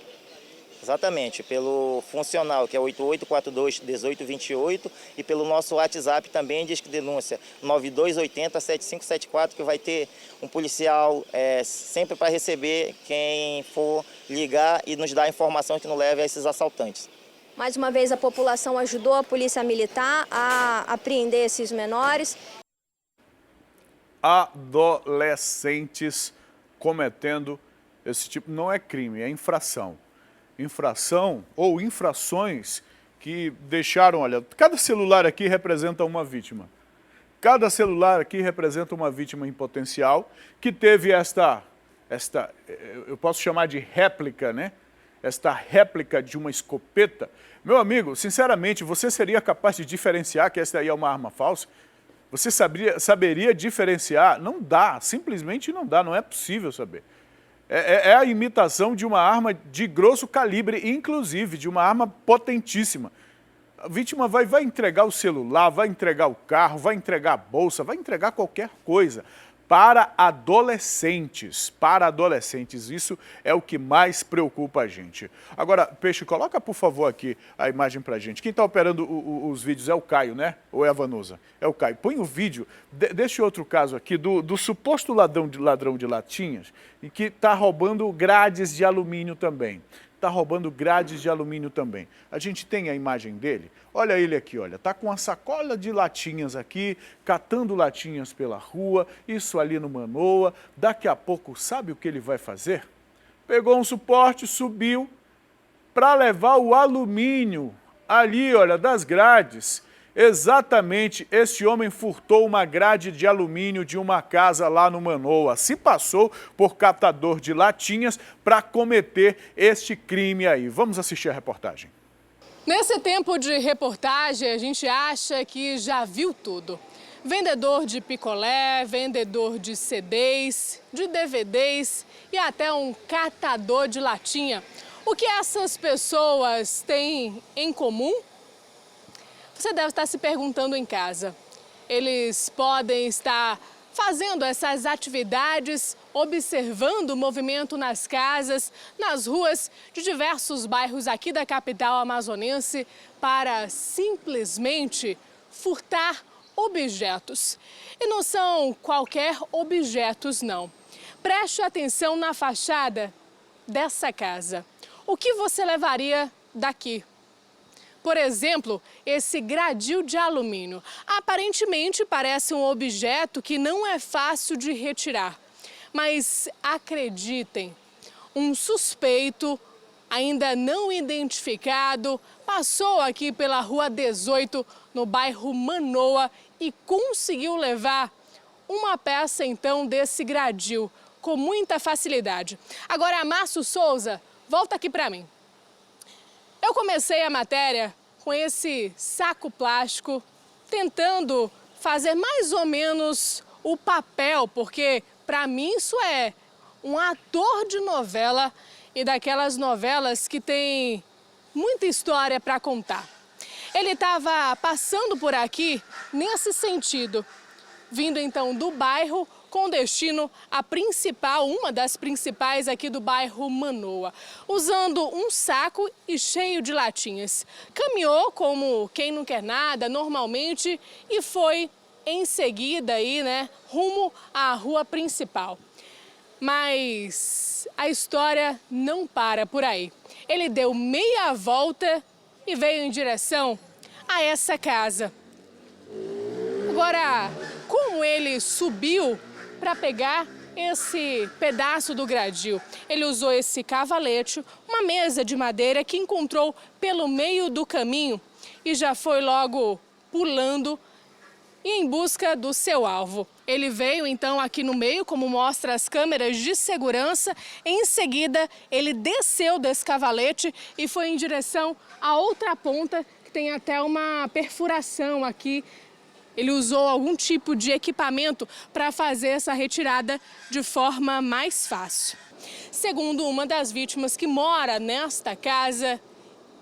Exatamente, pelo funcional, que é 8842-1828, e pelo nosso WhatsApp também, Disque Denúncia 9280-7574, que vai ter um policial sempre para receber quem for ligar e nos dar informação que não leve a esses assaltantes. Mais uma vez, a população ajudou a Polícia Militar a apreender esses menores. Adolescentes cometendo esse tipo, não é crime, é infração. Infração ou infrações que deixaram, olha, cada celular aqui representa uma vítima. Cada celular aqui representa uma vítima em potencial que teve esta eu posso chamar de réplica, né? Esta réplica de uma escopeta. Meu amigo, sinceramente, você seria capaz de diferenciar que esta aí é uma arma falsa? Você saberia diferenciar? Não dá, simplesmente não dá, não é possível saber. É a imitação de uma arma de grosso calibre, inclusive de uma arma potentíssima. A vítima vai entregar o celular, vai entregar o carro, vai entregar a bolsa, vai entregar qualquer coisa. Para adolescentes, isso é o que mais preocupa a gente. Agora, Peixe, coloca por favor aqui a imagem pra gente. Quem está operando os vídeos é o Caio, né? Ou é a Vanusa? É o Caio. Põe o vídeo deste outro caso aqui, do suposto ladrão de latinhas, e que está roubando grades de alumínio também. A gente tem a imagem dele. Olha ele aqui, olha, tá com uma sacola de latinhas aqui, catando latinhas pela rua, isso ali no Manoa. Daqui a pouco, sabe o que ele vai fazer? Pegou um suporte, subiu para levar o alumínio ali, olha, das grades. Exatamente, este homem furtou uma grade de alumínio de uma casa lá no Manoa. Se passou por catador de latinhas para cometer este crime aí. Vamos assistir a reportagem. Nesse tempo de reportagem, a gente acha que já viu tudo. Vendedor de picolé, vendedor de CDs, de DVDs e até um catador de latinha. O que essas pessoas têm em comum? Você deve estar se perguntando em casa. Eles podem estar fazendo essas atividades, observando o movimento nas casas, nas ruas de diversos bairros aqui da capital amazonense para simplesmente furtar objetos. E não são qualquer objetos, não. Preste atenção na fachada dessa casa. O que você levaria daqui? Por exemplo, esse gradil de alumínio. Aparentemente parece um objeto que não é fácil de retirar. Mas acreditem, um suspeito ainda não identificado passou aqui pela Rua 18, no bairro Manoa, e conseguiu levar uma peça então desse gradil com muita facilidade. Agora, Márcio Souza, volta aqui para mim. Eu comecei a matéria com esse saco plástico, tentando fazer mais ou menos o papel, porque para mim isso é um ator de novela e daquelas novelas que tem muita história para contar. Ele estava passando por aqui nesse sentido, vindo então do bairro com destino à principal, uma das principais aqui do bairro Manoa, usando um saco e cheio de latinhas. Caminhou como quem não quer nada, normalmente, e foi em seguida aí, né, rumo à rua principal. Mas a história não para por aí. Ele deu meia volta e veio em direção a essa casa. Agora, como ele subiu para pegar esse pedaço do gradil. Ele usou esse cavalete, uma mesa de madeira que encontrou pelo meio do caminho e já foi logo pulando e em busca do seu alvo. Ele veio então aqui no meio, como mostra as câmeras de segurança. Em seguida, ele desceu desse cavalete e foi em direção à outra ponta, que tem até uma perfuração aqui. Ele usou algum tipo de equipamento para fazer essa retirada de forma mais fácil. Segundo uma das vítimas que mora nesta casa,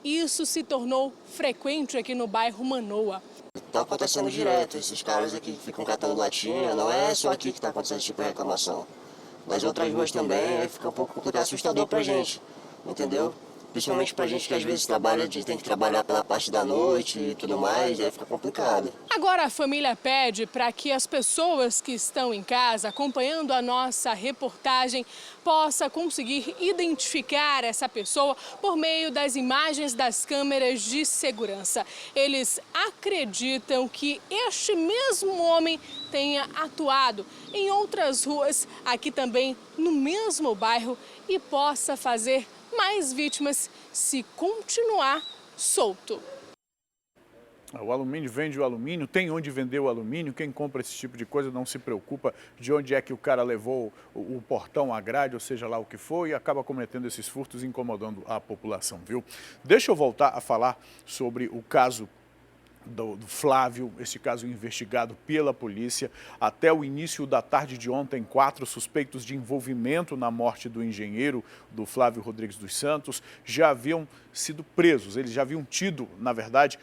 isso se tornou frequente aqui no bairro Manoa. Está acontecendo direto, esses caras aqui que ficam catando latinha, não é só aqui que está acontecendo esse tipo de reclamação. Nas outras ruas também, aí fica um pouco complicado, assustador pra gente, entendeu? Principalmente pra gente que às vezes tem que trabalhar pela parte da noite e tudo mais, aí fica complicado. Agora a família pede para que as pessoas que estão em casa acompanhando a nossa reportagem possa conseguir identificar essa pessoa por meio das imagens das câmeras de segurança. Eles acreditam que este mesmo homem tenha atuado em outras ruas aqui também no mesmo bairro e possa fazer mais vítimas se continuar solto. O alumínio vende o alumínio, tem onde vender o alumínio, quem compra esse tipo de coisa não se preocupa de onde é que o cara levou o portão, a grade, ou seja lá o que for, e acaba cometendo esses furtos e incomodando a população, viu? Deixa eu voltar a falar sobre o caso do Flávio, esse caso investigado pela polícia. Até o início da tarde de ontem, 4 suspeitos de envolvimento na morte do engenheiro, do Flávio Rodrigues dos Santos, já haviam sido presos. Eles já haviam tido, na verdade,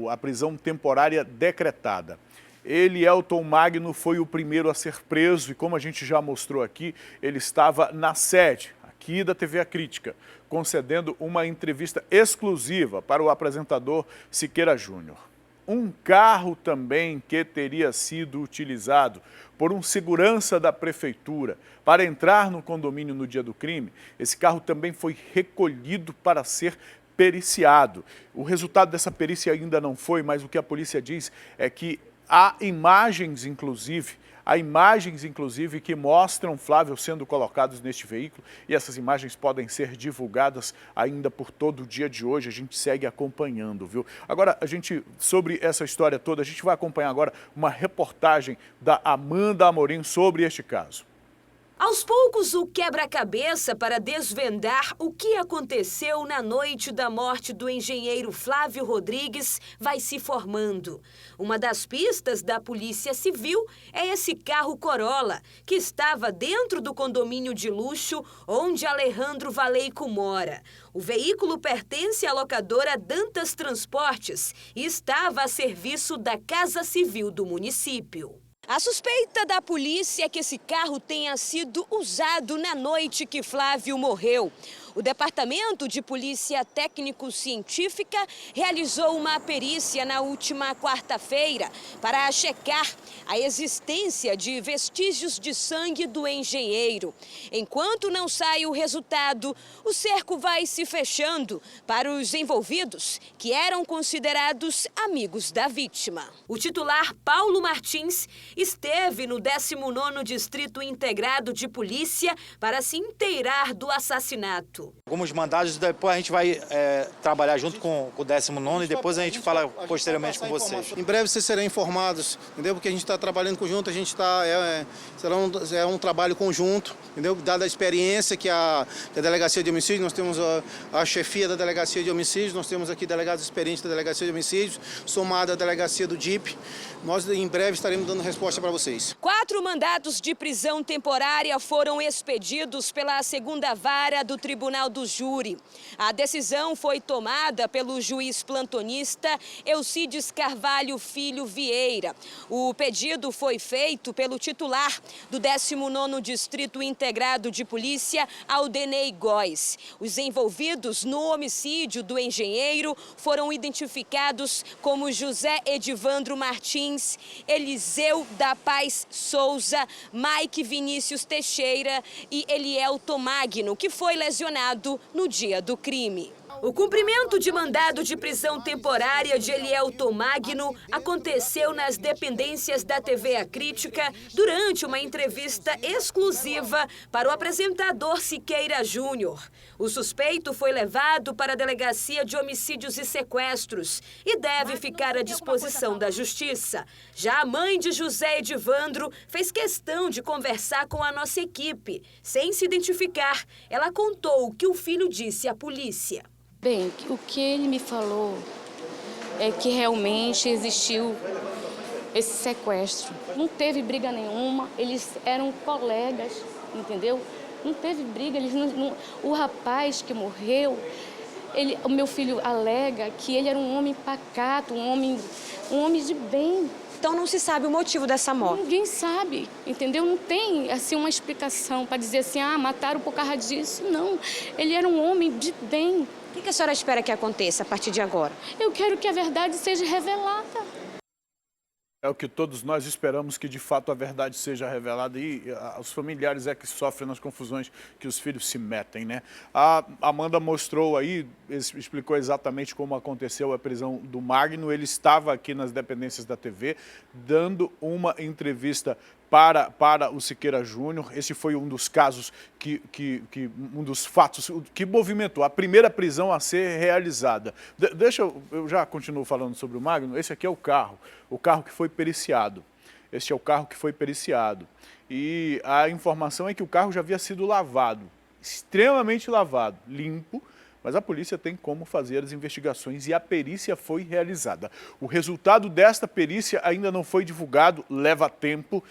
a prisão temporária decretada. Elielton Magno foi o primeiro a ser preso e, como a gente já mostrou aqui, ele estava na sede aqui da TV A Crítica, concedendo uma entrevista exclusiva para o apresentador Siqueira Júnior. Um carro também que teria sido utilizado por um segurança da prefeitura para entrar no condomínio no dia do crime, esse carro também foi recolhido para ser periciado. O resultado dessa perícia ainda não foi, mas o que a polícia diz é que há imagens, inclusive, que mostram Flávio sendo colocados neste veículo e essas imagens podem ser divulgadas ainda por todo o dia de hoje. A gente segue acompanhando, viu? Agora, sobre essa história toda, a gente vai acompanhar agora uma reportagem da Amanda Amorim sobre este caso. Aos poucos, o quebra-cabeça para desvendar o que aconteceu na noite da morte do engenheiro Flávio Rodrigues vai se formando. Uma das pistas da Polícia Civil é esse carro Corolla, que estava dentro do condomínio de luxo onde Alejandro Valeico mora. O veículo pertence à locadora Dantas Transportes e estava a serviço da Casa Civil do município. A suspeita da polícia é que esse carro tenha sido usado na noite que Flávio morreu. O Departamento de Polícia Técnico-Científica realizou uma perícia na última quarta-feira para checar a existência de vestígios de sangue do engenheiro. Enquanto não sai o resultado, o cerco vai se fechando para os envolvidos, que eram considerados amigos da vítima. O titular Paulo Martins esteve no 19º Distrito Integrado de Polícia para se inteirar do assassinato. Alguns mandados, depois a gente vai trabalhar junto com o 19º e depois a gente fala posteriormente com vocês. Em breve vocês serão informados, entendeu? Porque a gente está trabalhando conjunto, a gente está será um trabalho conjunto, entendeu? Dada a experiência que a Delegacia de Homicídios, nós temos a chefia da Delegacia de Homicídios, nós temos aqui delegados experientes da Delegacia de Homicídios, somada à Delegacia do DIP. Nós em breve estaremos dando resposta para vocês. 4 mandados de prisão temporária foram expedidos pela 2ª Vara do Tribunal do Júri. A decisão foi tomada pelo juiz plantonista Eucides Carvalho Filho Vieira. O pedido foi feito pelo titular do 19º Distrito Integrado de Polícia, Aldenei Góes. Os envolvidos no homicídio do engenheiro foram identificados como José Edivandro Martins, Eliseu da Paz Souza, Mike Vinícius Teixeira e Elielton Magno, que foi lesionado no dia do crime. O cumprimento de mandado de prisão temporária de Elielton Magno aconteceu nas dependências da TV A Crítica durante uma entrevista exclusiva para o apresentador Siqueira Júnior. O suspeito foi levado para a Delegacia de Homicídios e Sequestros e deve ficar à disposição da Justiça. Já a mãe de José Edivandro fez questão de conversar com a nossa equipe. Sem se identificar, ela contou o que o filho disse à polícia. Bem, o que ele me falou é que realmente existiu esse sequestro. Não teve briga nenhuma, eles eram colegas, entendeu? Não teve briga, o rapaz que morreu, o meu filho alega que ele era um homem pacato, um homem de bem. Então não se sabe o motivo dessa morte? Ninguém sabe, entendeu? Não tem assim, uma explicação para dizer assim, mataram por causa disso. Não, ele era um homem de bem. O que a senhora espera que aconteça a partir de agora? Eu quero que a verdade seja revelada. É o que todos nós esperamos, que de fato a verdade seja revelada, e os familiares é que sofrem nas confusões que os filhos se metem, né? A Amanda mostrou aí, explicou exatamente como aconteceu a prisão do Magno. Ele estava aqui nas dependências da TV, dando uma entrevista para o Siqueira Júnior. Esse foi um dos casos, um dos fatos que movimentou a primeira prisão a ser realizada. Eu já continuo falando sobre o Magno. Esse aqui é o carro que foi periciado. Este é o carro que foi periciado. E a informação é que o carro já havia sido lavado, extremamente lavado, limpo, mas a polícia tem como fazer as investigações e a perícia foi realizada. O resultado desta perícia ainda não foi divulgado, leva tempo,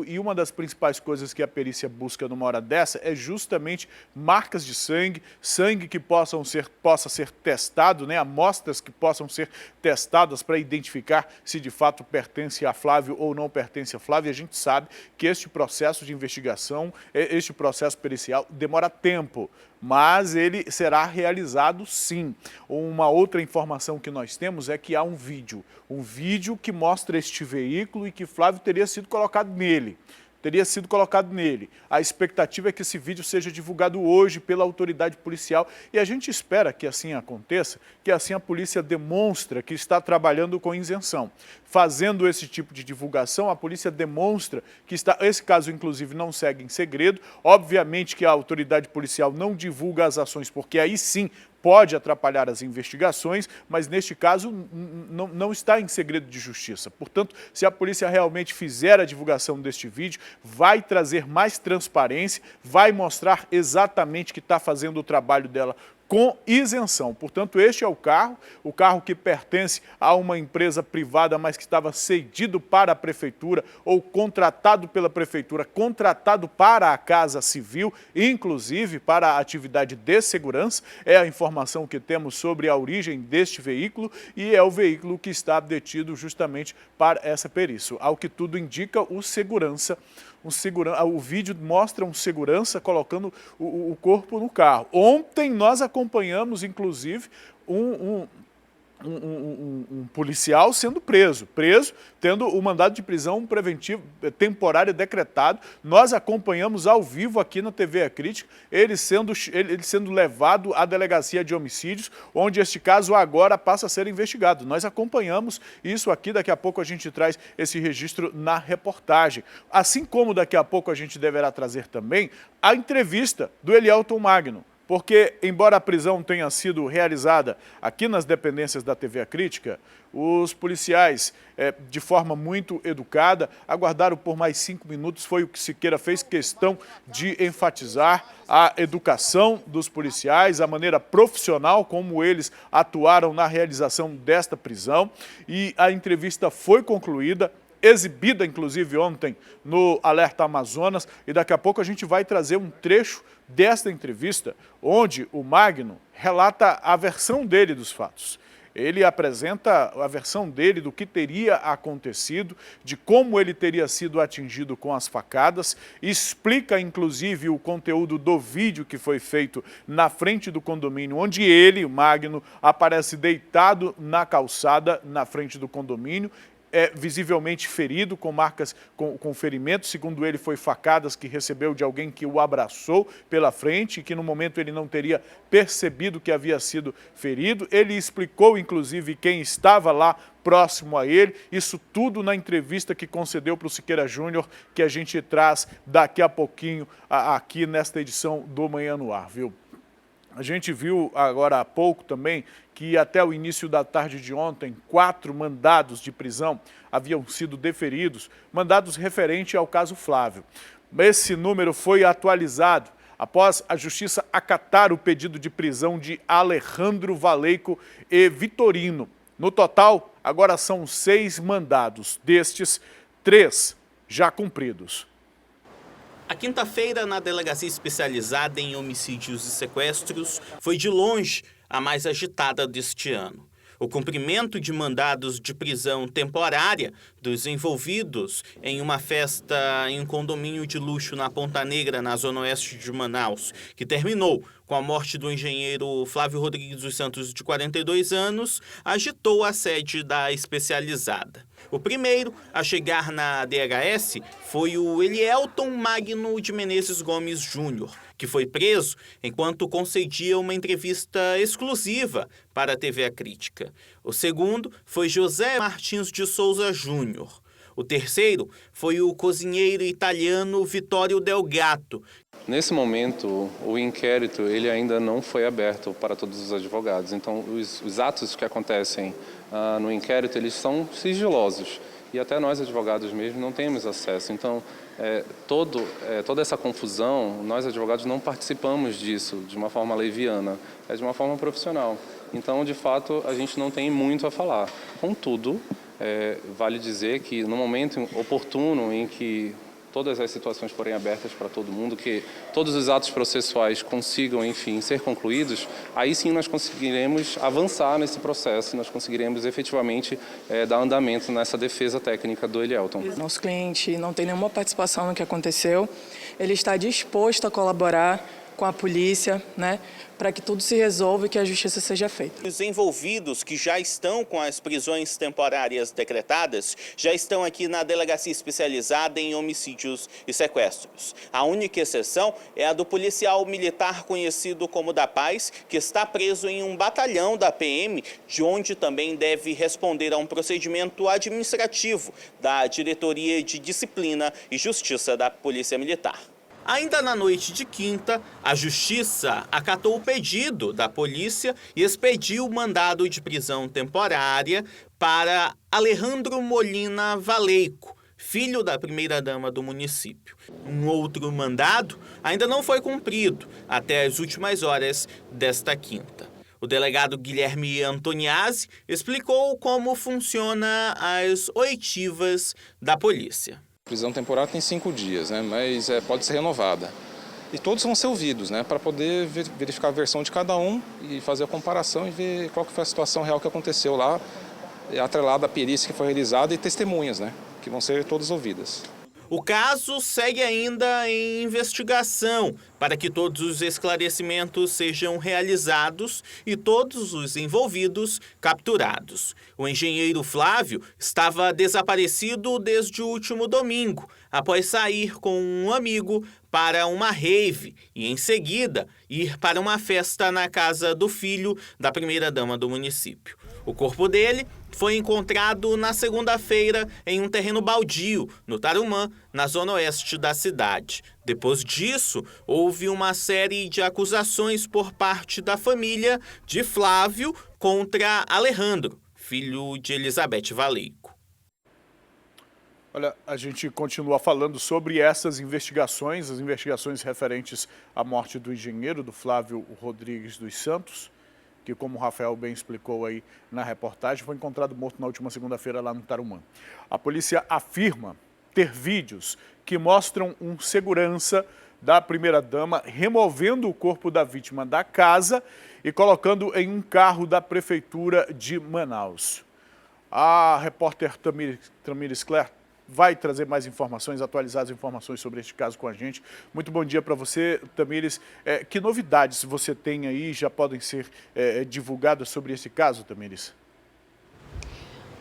e uma das principais coisas que a perícia busca numa hora dessa é justamente marcas de sangue que possa ser testado, né? Amostras que possam ser testadas para identificar se de fato pertence a Flávio ou não pertence a Flávio. E a gente sabe que este processo de investigação, este processo pericial demora tempo, mas ele será realizado sim. Uma outra informação que nós temos é que há um vídeo que mostra este veículo e que Flávio teria sido colocado nele. A expectativa é que esse vídeo seja divulgado hoje pela autoridade policial e a gente espera que assim aconteça, que assim a polícia demonstra que está trabalhando com isenção. Fazendo esse tipo de divulgação, a polícia demonstra que esse caso inclusive não segue em segredo. Obviamente que a autoridade policial não divulga as ações, porque aí sim pode atrapalhar as investigações, mas neste caso não está em segredo de justiça. Portanto, se a polícia realmente fizer a divulgação deste vídeo, vai trazer mais transparência, vai mostrar exatamente que está fazendo o trabalho dela com isenção. Portanto, este é o carro que pertence a uma empresa privada, mas que estava cedido para a prefeitura ou contratado pela prefeitura, contratado para a Casa Civil, inclusive para a atividade de segurança. É a informação que temos sobre a origem deste veículo e é o veículo que está detido justamente para essa perícia. Ao que tudo indica, o vídeo mostra um segurança colocando o corpo no carro. Ontem nós acompanhamos, inclusive, um policial sendo preso, tendo o mandado de prisão preventivo temporário decretado. Nós acompanhamos ao vivo aqui na TV A Crítica, ele sendo levado à delegacia de homicídios, onde este caso agora passa a ser investigado. Nós acompanhamos isso aqui, daqui a pouco a gente traz esse registro na reportagem. Assim como daqui a pouco a gente deverá trazer também a entrevista do Elielton Magno. Porque, embora a prisão tenha sido realizada aqui nas dependências da TV A Crítica, os policiais, de forma muito educada, aguardaram por mais 5 minutos. Foi o que Siqueira fez questão de enfatizar: a educação dos policiais, a maneira profissional como eles atuaram na realização desta prisão. E a entrevista foi concluída, exibida inclusive ontem no Alerta Amazonas, e daqui a pouco a gente vai trazer um trecho desta entrevista, onde o Magno relata a versão dele dos fatos. Ele apresenta a versão dele do que teria acontecido, de como ele teria sido atingido com as facadas, explica inclusive o conteúdo do vídeo que foi feito na frente do condomínio, onde ele, o Magno, aparece deitado na calçada na frente do condomínio. é visivelmente ferido, com marcas, com ferimentos. Segundo ele, foi facadas que recebeu de alguém que o abraçou pela frente e que no momento ele não teria percebido que havia sido ferido. Ele explicou, inclusive, quem estava lá próximo a ele. Isso tudo na entrevista que concedeu para o Siqueira Júnior, que a gente traz daqui a pouquinho aqui nesta edição do Manhã no Ar, viu? A gente viu agora há pouco também que até o início da tarde de ontem, 4 mandados de prisão haviam sido deferidos, mandados referente ao caso Flávio. Esse número foi atualizado após a Justiça acatar o pedido de prisão de Alejandro Valeico e Vitorino. No total, agora são 6 mandados, destes 3 já cumpridos. A quinta-feira, na Delegacia Especializada em Homicídios e Sequestros, foi de longe a mais agitada deste ano. O cumprimento de mandados de prisão temporária dos envolvidos em uma festa em um condomínio de luxo na Ponta Negra, na zona oeste de Manaus, que terminou com a morte do engenheiro Flávio Rodrigues dos Santos, de 42 anos, agitou a sede da especializada. O primeiro a chegar na DHS foi o Elielton Magno de Menezes Gomes Júnior, que foi preso enquanto concedia uma entrevista exclusiva para a TV A Crítica. O segundo foi José Martins de Souza Júnior. O terceiro foi o cozinheiro italiano Vittorio Del Gatto. Nesse momento, o inquérito ele ainda não foi aberto para todos os advogados. Então, os atos que acontecem no inquérito, eles são sigilosos. E até nós, advogados mesmo, não temos acesso. Então, toda essa confusão, nós, advogados, não participamos disso de uma forma leviana, é de uma forma profissional. Então, de fato, a gente não tem muito a falar. Contudo, vale dizer que no momento oportuno em que todas as situações forem abertas para todo mundo, que todos os atos processuais consigam, enfim, ser concluídos, aí sim nós conseguiremos avançar nesse processo, nós conseguiremos efetivamente dar andamento nessa defesa técnica do Elielton. Nosso cliente não tem nenhuma participação no que aconteceu, ele está disposto a colaborar com a polícia, né, para que tudo se resolva e que a justiça seja feita. Os envolvidos que já estão com as prisões temporárias decretadas já estão aqui na Delegacia Especializada em Homicídios e Sequestros. A única exceção é a do policial militar conhecido como da Paz, que está preso em um batalhão da PM, de onde também deve responder a um procedimento administrativo da Diretoria de Disciplina e Justiça da Polícia Militar. Ainda na noite de quinta, a Justiça acatou o pedido da polícia e expediu o mandado de prisão temporária para Alejandro Molina Valeico, filho da primeira-dama do município. Um outro mandado ainda não foi cumprido até as últimas horas desta quinta. O delegado Guilherme Antoniazzi explicou como funciona as oitivas da polícia. A prisão temporária tem 5 dias, né? Mas pode ser renovada. E todos vão ser ouvidos, né? Para poder verificar a versão de cada um e fazer a comparação e ver qual que foi a situação real que aconteceu lá, atrelada à perícia que foi realizada e testemunhas, né? Que vão ser todas ouvidas. O caso segue ainda em investigação para que todos os esclarecimentos sejam realizados e todos os envolvidos capturados. O engenheiro Flávio estava desaparecido desde o último domingo, após sair com um amigo para uma rave e, em seguida, ir para uma festa na casa do filho da primeira-dama do município. O corpo dele foi encontrado na segunda-feira em um terreno baldio, no Tarumã, na zona oeste da cidade. Depois disso, houve uma série de acusações por parte da família de Flávio contra Alejandro, filho de Elizabeth Valeico. Olha, a gente continua falando sobre essas investigações, as investigações referentes à morte do engenheiro, do Flávio Rodrigues dos Santos, que, como o Rafael bem explicou aí na reportagem, foi encontrado morto na última segunda-feira lá no Tarumã. A polícia afirma ter vídeos que mostram um segurança da primeira-dama removendo o corpo da vítima da casa e colocando em um carro da Prefeitura de Manaus. A repórter Tamires Claire vai trazer mais informações, atualizadas informações sobre este caso com a gente. Muito bom dia para você, Tamires. Que novidades você tem aí, já podem ser divulgadas sobre esse caso, Tamires?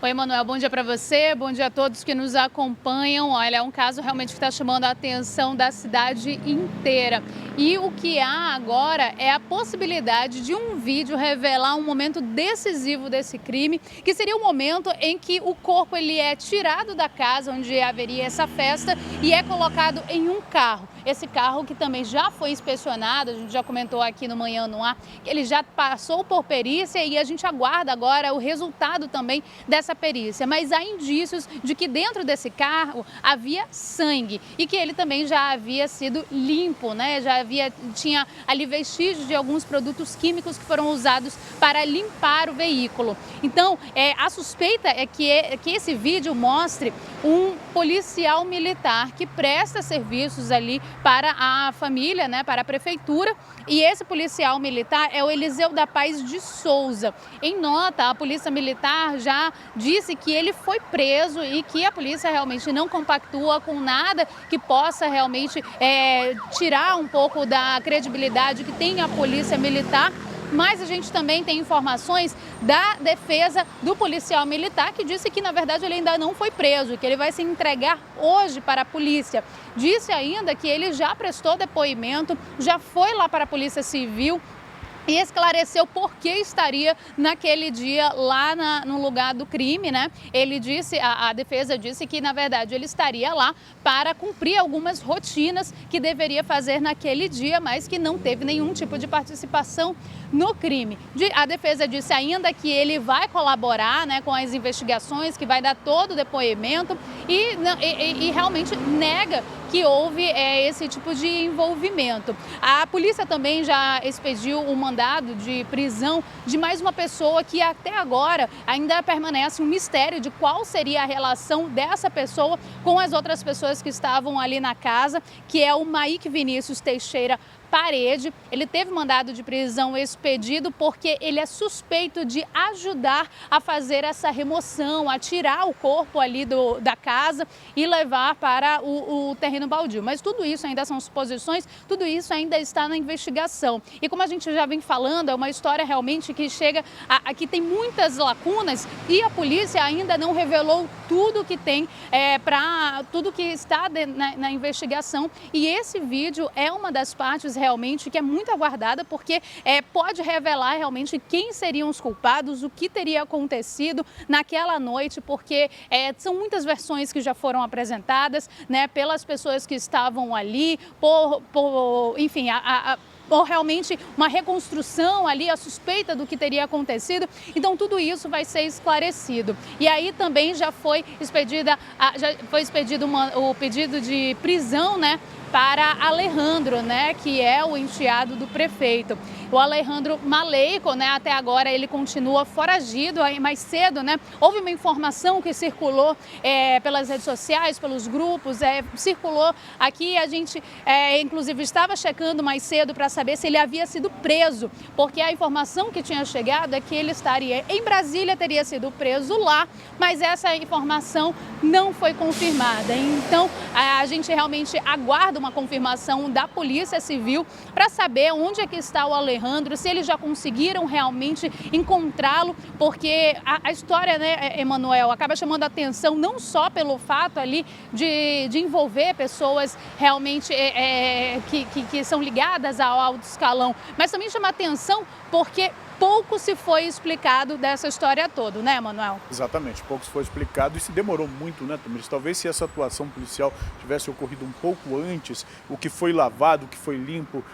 Oi, Emanuel, bom dia para você, bom dia a todos que nos acompanham. Olha, é um caso realmente que está chamando a atenção da cidade inteira. E o que há agora é a possibilidade de um vídeo revelar um momento decisivo desse crime, que seria o momento em que o corpo ele é tirado da casa onde haveria essa festa e é colocado em um carro. Esse carro que também já foi inspecionado, a gente já comentou aqui no Manhã no Ar, que ele já passou por perícia e a gente aguarda agora o resultado também dessa perícia. Mas há indícios de que dentro desse carro havia sangue e que ele também já havia sido limpo, né? Tinha ali vestígios de alguns produtos químicos que foram usados para limpar o veículo. Então, a suspeita é que esse vídeo mostre um policial militar que presta serviços ali para a família, né, para a prefeitura, e esse policial militar é o Eliseu da Paz de Souza. Em nota, a polícia militar já disse que ele foi preso e que a polícia realmente não compactua com nada que possa realmente tirar um pouco da credibilidade que tem a polícia militar. Mas a gente também tem informações da defesa do policial militar que disse que, na verdade, ele ainda não foi preso, que ele vai se entregar hoje para a polícia. Disse ainda que ele já prestou depoimento, já foi lá para a Polícia Civil e esclareceu por que estaria naquele dia lá no lugar do crime, né? Ele disse, a defesa disse que, na verdade, ele estaria lá para cumprir algumas rotinas que deveria fazer naquele dia, mas que não teve nenhum tipo de participação no crime. A defesa disse ainda que ele vai colaborar, né, com as investigações, que vai dar todo o depoimento e realmente nega que houve esse tipo de envolvimento. A polícia também já expediu um mandado de prisão de mais uma pessoa que até agora ainda permanece um mistério de qual seria a relação dessa pessoa com as outras pessoas que estavam ali na casa, que é o Maíque Vinícius Teixeira Parede. Ele teve mandado de prisão expedido porque ele é suspeito de ajudar a fazer essa remoção, a tirar o corpo ali da casa e levar para o terreno baldio. Mas tudo isso ainda são suposições, tudo isso ainda está na investigação. E como a gente já vem falando, é uma história realmente que chega aqui tem muitas lacunas e a polícia ainda não revelou tudo que tem tudo que está na investigação. E esse vídeo é uma das partes realmente que é muito aguardada, porque pode revelar realmente quem seriam os culpados, o que teria acontecido naquela noite, porque são muitas versões que já foram apresentadas, né, pelas pessoas que estavam ali, enfim, ou realmente uma reconstrução ali, a suspeita do que teria acontecido. Então tudo isso vai ser esclarecido. E aí também já foi expedido o pedido de prisão, né, para Alejandro, né, que é o enteado do prefeito. O Alejandro Maleico, né, até agora ele continua foragido. Aí mais cedo, né, houve uma informação que circulou pelas redes sociais, pelos grupos, circulou aqui. A gente inclusive estava checando mais cedo para saber se ele havia sido preso, porque a informação que tinha chegado é que ele estaria em Brasília, teria sido preso lá, mas essa informação não foi confirmada. Então a gente realmente aguarda uma confirmação da Polícia Civil para saber onde é que está o Alejandro, se eles já conseguiram realmente encontrá-lo, porque a história, né, Emanuel, acaba chamando a atenção não só pelo fato ali de envolver pessoas realmente que são ligadas ao alto escalão, mas também chama a atenção porque pouco se foi explicado dessa história toda, né, Manuel? Exatamente, pouco se foi explicado e se demorou muito, né, Tamiris? Talvez se essa atuação policial tivesse ocorrido um pouco antes, o que foi lavado, o que foi limpo,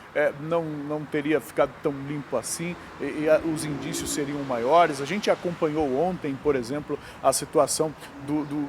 não teria ficado tão limpo assim e os indícios seriam maiores. A gente acompanhou ontem, por exemplo, a situação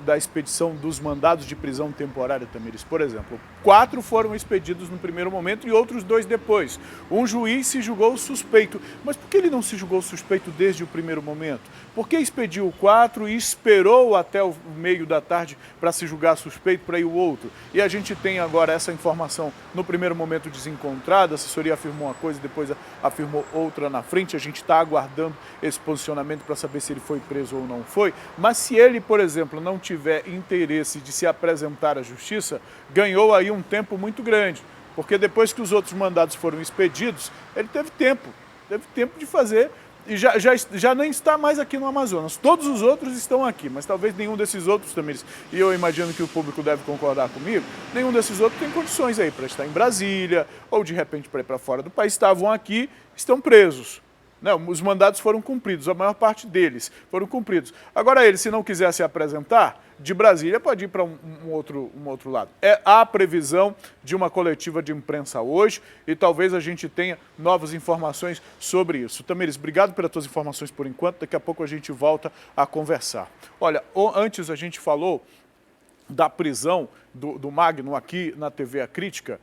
da expedição dos mandados de prisão temporária, Tamiris. Por exemplo, 4 foram expedidos no primeiro momento e outros 2 depois. Um juiz se julgou suspeito. Mas por que ele não se julgou suspeito desde o primeiro momento? Por que expediu 4 e esperou até o meio da tarde para se julgar suspeito para ir o outro? E a gente tem agora essa informação no primeiro momento desencontrada, a assessoria afirmou uma coisa, depois afirmou outra na frente. A gente está aguardando esse posicionamento para saber se ele foi preso ou não foi. Mas se ele, por exemplo, não tiver interesse de se apresentar à justiça, ganhou aí um tempo muito grande. Porque depois que os outros mandados foram expedidos, ele teve tempo de fazer e já nem está mais aqui no Amazonas. Todos os outros estão aqui, mas talvez nenhum desses outros, Tamires, e eu imagino que o público deve concordar comigo, nenhum desses outros tem condições aí para estar em Brasília ou de repente para ir para fora do país. Estavam aqui, estão presos. Não, os mandados foram cumpridos, a maior parte deles foram cumpridos. Agora ele, se não quiser se apresentar, de Brasília pode ir para um outro lado. Há previsão de uma coletiva de imprensa hoje e talvez a gente tenha novas informações sobre isso. Tamires, obrigado pelas tuas informações por enquanto, daqui a pouco a gente volta a conversar. Olha, antes a gente falou da prisão do Magno aqui na TV A Crítica,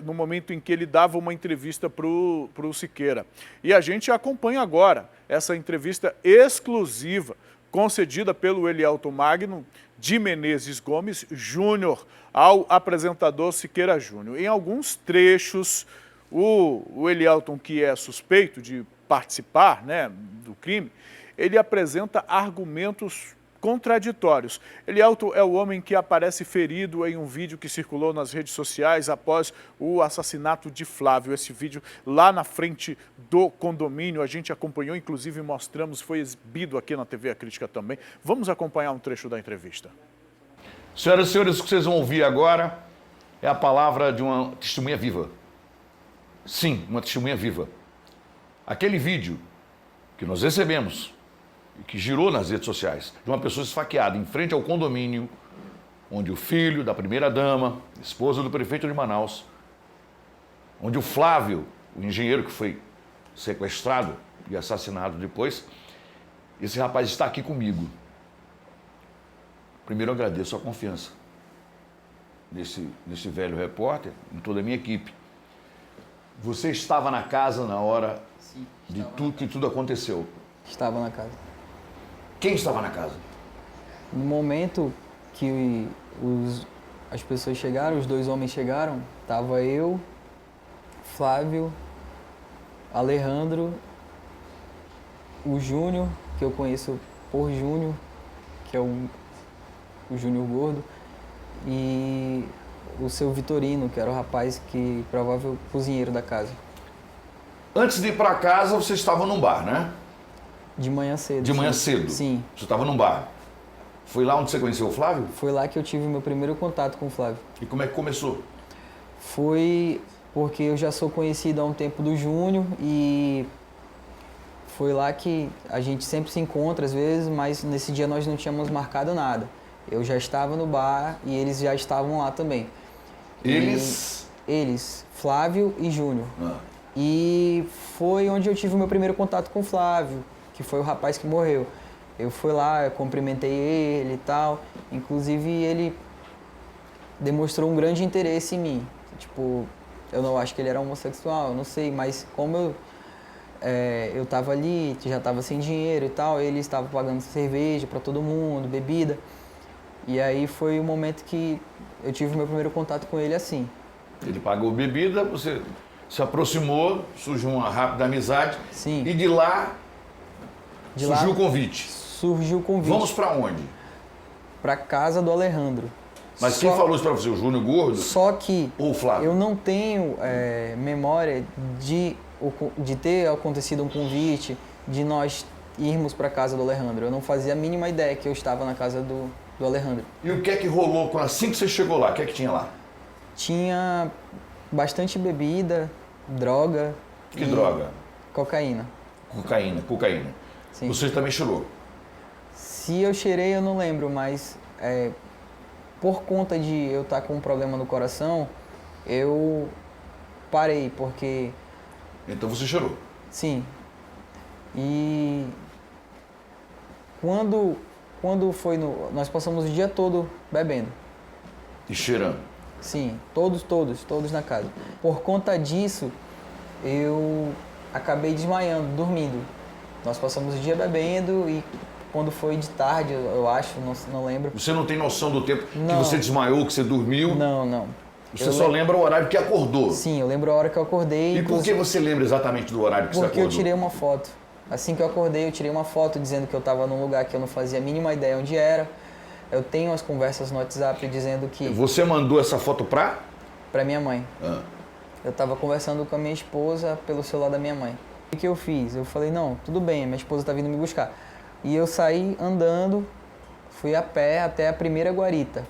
no momento em que ele dava uma entrevista para o Siqueira. E a gente acompanha agora essa entrevista exclusiva concedida pelo Elielton Magno de Menezes Gomes Júnior ao apresentador Siqueira Júnior. Em alguns trechos, o Elielton, que é suspeito de participar, né, do crime, ele apresenta argumentos contraditórios. Elielton é o homem que aparece ferido em um vídeo que circulou nas redes sociais após o assassinato de Flávio. Esse vídeo lá na frente do condomínio, a gente acompanhou, inclusive mostramos, foi exibido aqui na TV A Crítica também. Vamos acompanhar um trecho da entrevista. Senhoras e senhores, o que vocês vão ouvir agora é a palavra de uma testemunha viva. Sim, uma testemunha viva. Aquele vídeo que nós recebemos e que girou nas redes sociais, de uma pessoa esfaqueada em frente ao condomínio, onde o filho da primeira-dama, esposa do prefeito de Manaus, onde o Flávio, o engenheiro que foi sequestrado e assassinado depois, esse rapaz está aqui comigo. Primeiro eu agradeço a confiança desse velho repórter, em toda a minha equipe. Você estava na casa na hora de tudo que tudo aconteceu? Estava na casa. Quem estava na casa? No momento que as pessoas chegaram, os dois homens chegaram, estava eu, Flávio, Alejandro, o Júnior, que eu conheço por Júnior, que é o Júnior Gordo, e o seu Vitorino, que era o rapaz que provável cozinheiro da casa. Antes de ir para casa, você estava num bar, né? De manhã cedo. De manhã cedo? Sim. Você estava num bar. Foi lá onde você conheceu o Flávio? Foi lá que eu tive meu primeiro contato com o Flávio. E como é que começou? Foi porque eu já sou conhecido há um tempo do Júnior e foi lá que a gente sempre se encontra às vezes, mas nesse dia nós não tínhamos marcado nada. Eu já estava no bar e eles já estavam lá também. Eles? Eles, Flávio e Júnior. E foi onde eu tive o meu primeiro contato com o Flávio, que foi o rapaz que morreu. Eu fui lá, eu cumprimentei ele e tal. Inclusive, ele demonstrou um grande interesse em mim. Tipo, eu não acho que ele era homossexual, eu não sei, mas como eu estava ali, já estava sem dinheiro e tal, ele estava pagando cerveja para todo mundo, bebida. E aí foi o momento que eu tive o meu primeiro contato com ele assim. Ele pagou bebida, você se aproximou, surgiu uma rápida amizade. Sim. E de lá surgiu o convite. Surgiu o convite. Vamos para onde? Para casa do Alejandro. Mas quem falou isso para você? O Júnior Gordo? Só que ou o Flávio? Eu não tenho memória de ter acontecido um convite, de nós irmos para casa do Alejandro. Eu não fazia a mínima ideia que eu estava na casa do Alejandro. E o que é que rolou assim que você chegou lá? O que é que tinha lá? Tinha bastante bebida, droga. Que droga? Cocaína. Cocaína. Sim. Você também cheirou? Se eu cheirei, eu não lembro, mas por conta de eu estar com um problema no coração, eu parei, porque... Então você cheirou? Sim. E quando foi nós passamos o dia todo bebendo. E cheirando? Sim, todos na casa. Por conta disso, eu acabei desmaiando, dormindo. Nós passamos o dia bebendo e quando foi de tarde, eu acho, não lembro. Você não tem noção do tempo que você desmaiou, que você dormiu? Não. Você só lembra o horário que acordou? Sim, eu lembro a hora que eu acordei. E por que você lembra exatamente do horário que você acordou? Porque eu tirei uma foto. Assim que eu acordei, eu tirei uma foto dizendo que eu estava num lugar que eu não fazia a mínima ideia onde era. Eu tenho as conversas no WhatsApp dizendo que... Você mandou essa foto pra? Pra minha mãe. Ah. Eu estava conversando com a minha esposa pelo celular da minha mãe. O que eu fiz? Eu falei, não, tudo bem, minha esposa tá vindo me buscar. E eu saí andando, fui a pé até a primeira guarita.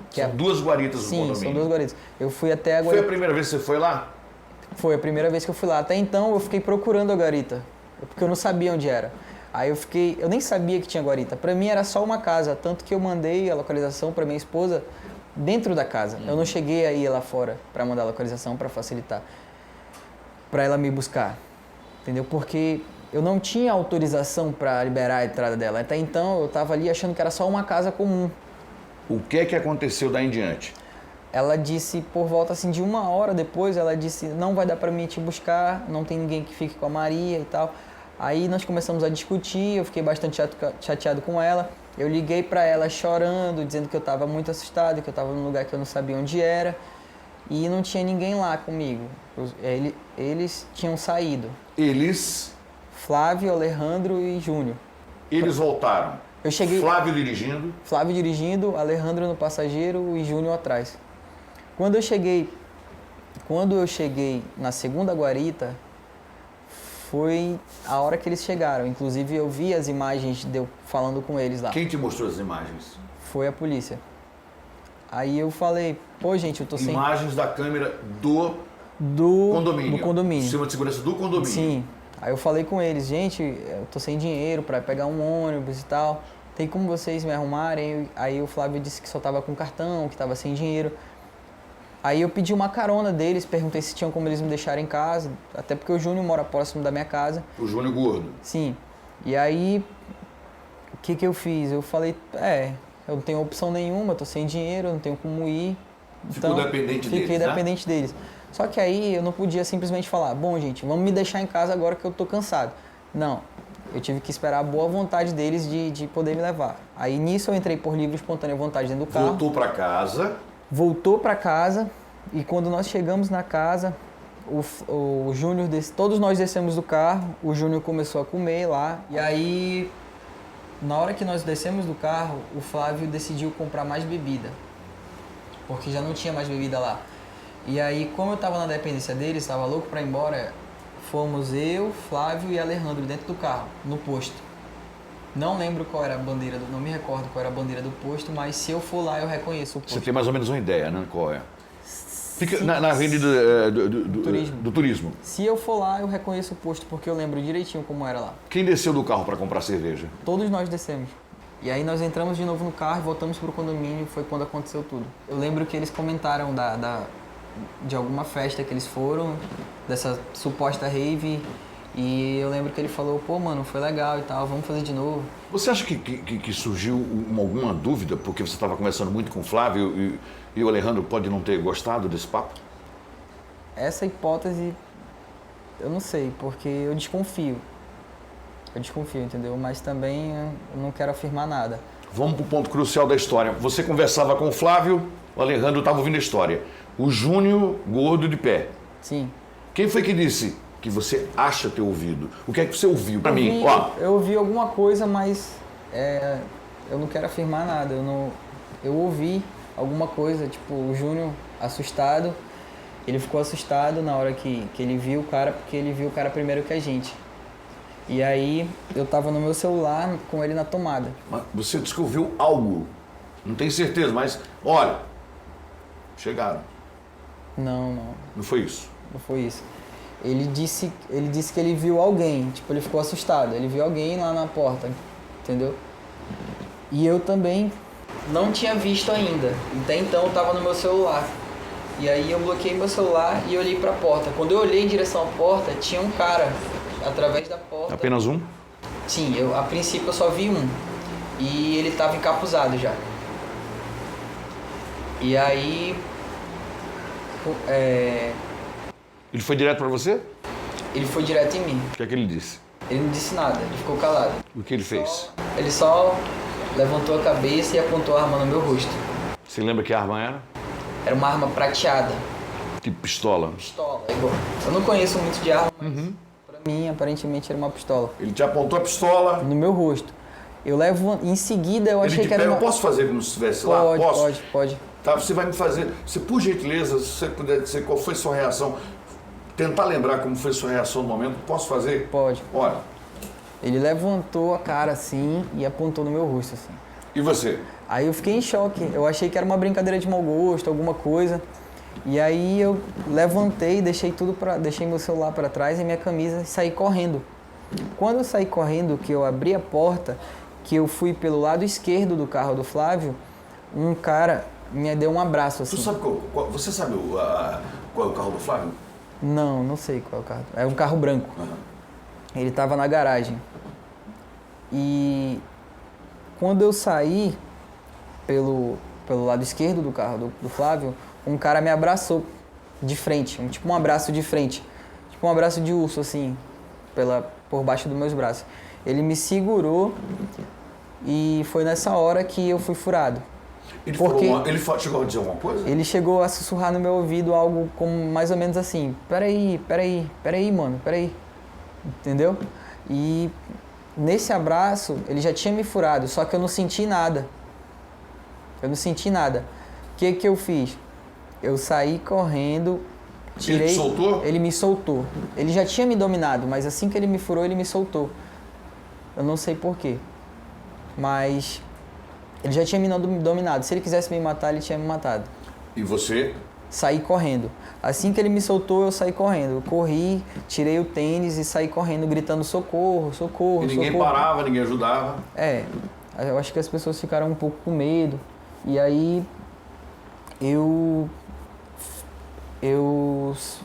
São duas guaritas no condomínio? Sim, são duas guaritas. Eu fui até a guarita. Foi a primeira vez que você foi lá? Foi a primeira vez que eu fui lá. Até então eu fiquei procurando a guarita, porque eu não sabia onde era. Aí eu nem sabia que tinha guarita. Pra mim era só uma casa, tanto que eu mandei a localização pra minha esposa dentro da casa. Eu não cheguei a ir lá fora pra mandar a localização pra facilitar, pra ela me buscar, entendeu? Porque eu não tinha autorização pra liberar a entrada dela. Até então eu tava ali achando que era só uma casa comum. O que é que aconteceu daí em diante? Ela disse, por volta assim de 1 hora depois, ela disse, não vai dar pra mim te buscar, não tem ninguém que fique com a Maria e tal. Aí nós começamos a discutir, eu fiquei bastante chateado com ela. Eu liguei pra ela chorando, dizendo que eu tava muito assustado, que eu tava num lugar que eu não sabia onde era. E não tinha ninguém lá comigo. Eles tinham saído. Eles? Flávio, Alejandro e Júnior. Eles voltaram? Eu cheguei... Flávio dirigindo? Flávio dirigindo, Alejandro no passageiro e Júnior atrás. Quando eu cheguei na segunda guarita, foi a hora que eles chegaram. Inclusive eu vi as imagens de eu falando com eles lá. Quem te mostrou as imagens? Foi a polícia. Aí eu falei, pô gente, eu tô sem... Imagens da câmera do condomínio? Do condomínio. Sistema de segurança do condomínio? Sim. Aí eu falei com eles, gente, eu tô sem dinheiro pra pegar um ônibus e tal. Tem como vocês me arrumarem? Aí o Flávio disse que só tava com cartão, que tava sem dinheiro. Aí eu pedi uma carona deles, perguntei se tinham como eles me deixarem em casa, até porque o Júnior mora próximo da minha casa. O Júnior gordo? Sim. E aí, o que eu fiz? Eu falei, eu não tenho opção nenhuma, eu tô sem dinheiro, eu não tenho como ir. Ficou dependente deles, Fiquei dependente deles. Só que aí eu não podia simplesmente falar, bom gente, vamos me deixar em casa agora que eu tô cansado. Não, eu tive que esperar a boa vontade deles de poder me levar. Aí nisso eu entrei por livre e espontânea vontade dentro do carro. Voltou pra casa? Voltou para casa e quando nós chegamos na casa, o Júnior, todos nós descemos do carro, o Júnior começou a comer lá. E aí, na hora que nós descemos do carro, o Flávio decidiu comprar mais bebida, porque já não tinha mais bebida lá. E aí, como eu estava na dependência dele, estava louco para ir embora, fomos eu, Flávio e Alejandro dentro do carro, no posto. Não lembro qual era a bandeira, não me recordo qual era a bandeira do posto, mas se eu for lá eu reconheço o posto. Você tem mais ou menos uma ideia, né? Qual é? Fica na avenida do turismo. Se eu for lá eu reconheço o posto, porque eu lembro direitinho como era lá. Quem desceu do carro para comprar cerveja? Todos nós descemos. E aí nós entramos de novo no carro e voltamos para o condomínio, foi quando aconteceu tudo. Eu lembro que eles comentaram de alguma festa que eles foram, dessa suposta rave. E eu lembro que ele falou, pô, mano, foi legal e tal, vamos fazer de novo. Você acha que surgiu alguma dúvida, porque você estava conversando muito com o Flávio e o Alejandro pode não ter gostado desse papo? Essa hipótese, eu não sei, porque eu desconfio. Eu desconfio, entendeu? Mas também eu não quero afirmar nada. Vamos para o ponto crucial da história. Você conversava com o Flávio, o Alejandro estava ouvindo a história. O Júnior, gordo de pé. Sim. Quem foi que disse que você acha ter ouvido? O que é que você ouviu para mim? Eu ouvi alguma coisa, mas eu não quero afirmar nada. Eu ouvi alguma coisa, tipo, o Júnior assustado. Ele ficou assustado na hora que ele viu o cara, porque ele viu o cara primeiro que a gente. E aí eu tava no meu celular com ele na tomada. Mas você disse que ouviu algo. Não tenho certeza, mas olha, chegaram. Não. Não foi isso? Não foi isso. Ele disse que ele viu alguém, tipo, ele ficou assustado. Ele viu alguém lá na porta, entendeu? E eu também não tinha visto ainda. Até então eu tava no meu celular. E aí eu bloqueei meu celular e olhei pra porta. Quando eu olhei em direção à porta, tinha um cara através da porta. Apenas um? Sim, a princípio eu só vi um. E ele tava encapuzado já. E aí... Ele foi direto pra você? Ele foi direto em mim. O que é que ele disse? Ele não disse nada, ele ficou calado. O que ele fez? Ele só levantou a cabeça e apontou a arma no meu rosto. Você lembra que arma era? Era uma arma prateada. Tipo pistola? Pistola, igual. Eu não conheço muito de arma, mas pra mim aparentemente era uma pistola. Ele te apontou a pistola? No meu rosto. Eu levo, em seguida eu achei que era uma... Eu posso fazer como se estivesse lá? Pode. Tá, você vai me fazer, você por gentileza, se você puder dizer qual foi a sua reação, tentar lembrar como foi a sua reação no momento. Posso fazer? Pode. Olha. Ele levantou a cara assim e apontou no meu rosto assim. E você? Aí eu fiquei em choque. Eu achei que era uma brincadeira de mau gosto, alguma coisa. E aí eu levantei, deixei meu celular para trás e minha camisa e saí correndo. Quando eu saí correndo, que eu abri a porta, que eu fui pelo lado esquerdo do carro do Flávio, um cara me deu um abraço assim. Você sabe qual é o carro do Flávio? Não sei qual é o carro. É um carro branco. Ele estava na garagem. E quando eu saí pelo lado esquerdo do carro do Flávio, um cara me abraçou de frente, tipo um abraço de frente, tipo um abraço de urso assim, por baixo dos meus braços. Ele me segurou e foi nessa hora que eu fui furado. Ele chegou a dizer alguma coisa? Ele chegou a sussurrar no meu ouvido algo como mais ou menos assim, peraí, mano, peraí. Entendeu? E nesse abraço, ele já tinha me furado, só que eu não senti nada. O que eu fiz? Eu saí correndo, tirei... Ele te soltou? Ele me soltou. Ele já tinha me dominado, mas assim que ele me furou, ele me soltou. Eu não sei porquê. Mas ele já tinha me dominado. Se ele quisesse me matar, ele tinha me matado. E você? Saí correndo. Assim que ele me soltou, eu saí correndo. Eu corri, tirei o tênis e saí correndo, gritando socorro, socorro, E ninguém socorro. parava, ninguém ajudava. Eu acho que as pessoas ficaram um pouco com medo. E aí eu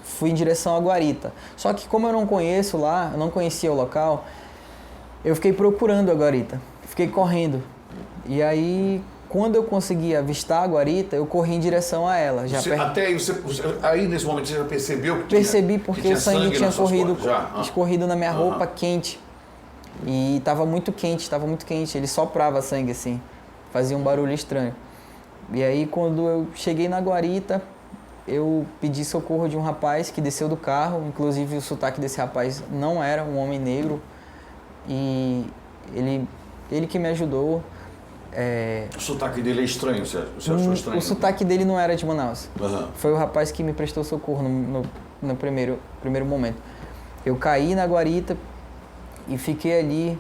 fui em direção à guarita. Só que como eu não conheço lá, eu não conhecia o local, eu fiquei procurando a guarita. Fiquei correndo. E aí, quando eu consegui avistar a guarita, eu corri em direção a ela. Aí nesse momento você já percebeu que Percebi porque o sangue tinha escorrido na minha roupa quente. E estava muito quente. Ele soprava sangue assim. Fazia um barulho estranho. E aí, quando eu cheguei na guarita, eu pedi socorro de um rapaz que desceu do carro. Inclusive, o sotaque desse rapaz não era um homem negro. E ele que me ajudou. O sotaque dele é estranho, você achou estranho? O sotaque dele não era de Manaus. Foi o rapaz que me prestou socorro no primeiro momento. Eu caí na guarita e fiquei ali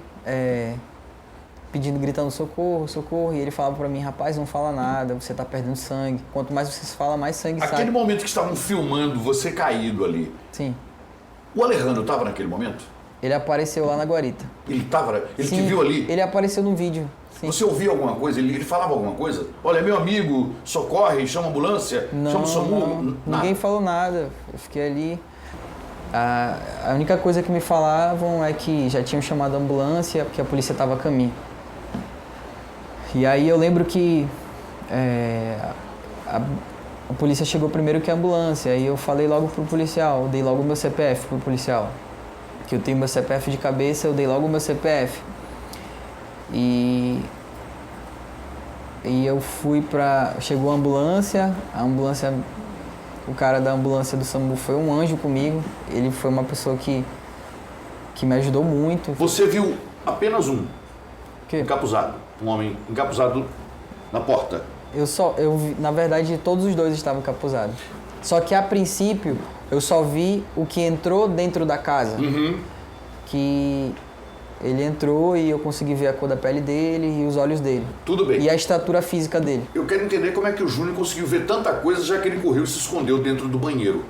gritando socorro, socorro. E ele falava pra mim, rapaz, não fala nada, você tá perdendo sangue. Quanto mais você fala, mais sangue sai. Aquele momento que estavam filmando você caído ali. Sim. O Alejandro estava naquele momento? Ele apareceu lá na guarita. Ele te viu ali? Ele apareceu no vídeo. Sim. Você ouvia alguma coisa? Ele falava alguma coisa? Olha, meu amigo, socorre, chama a ambulância, chama o SAMU? Ninguém falou nada. Eu fiquei ali. A única coisa que me falavam é que já tinham chamado a ambulância, porque a polícia estava a caminho. E aí eu lembro que a polícia chegou primeiro que a ambulância. Aí eu falei logo pro policial, eu dei logo o meu CPF pro policial. Que eu tenho meu CPF de cabeça, eu dei logo o meu CPF. E eu fui chegou a ambulância, o cara da ambulância do SAMU foi um anjo comigo. Ele foi uma pessoa que me ajudou muito. Você viu apenas um encapuzado, um homem encapuzado na porta? Na verdade, todos os dois estavam encapuzados. Só que a princípio, eu só vi o que entrou dentro da casa. Que ele entrou e eu consegui ver a cor da pele dele e os olhos dele. Tudo bem. E a estatura física dele. Eu quero entender como é que o Júnior conseguiu ver tanta coisa, já que ele correu e se escondeu dentro do banheiro.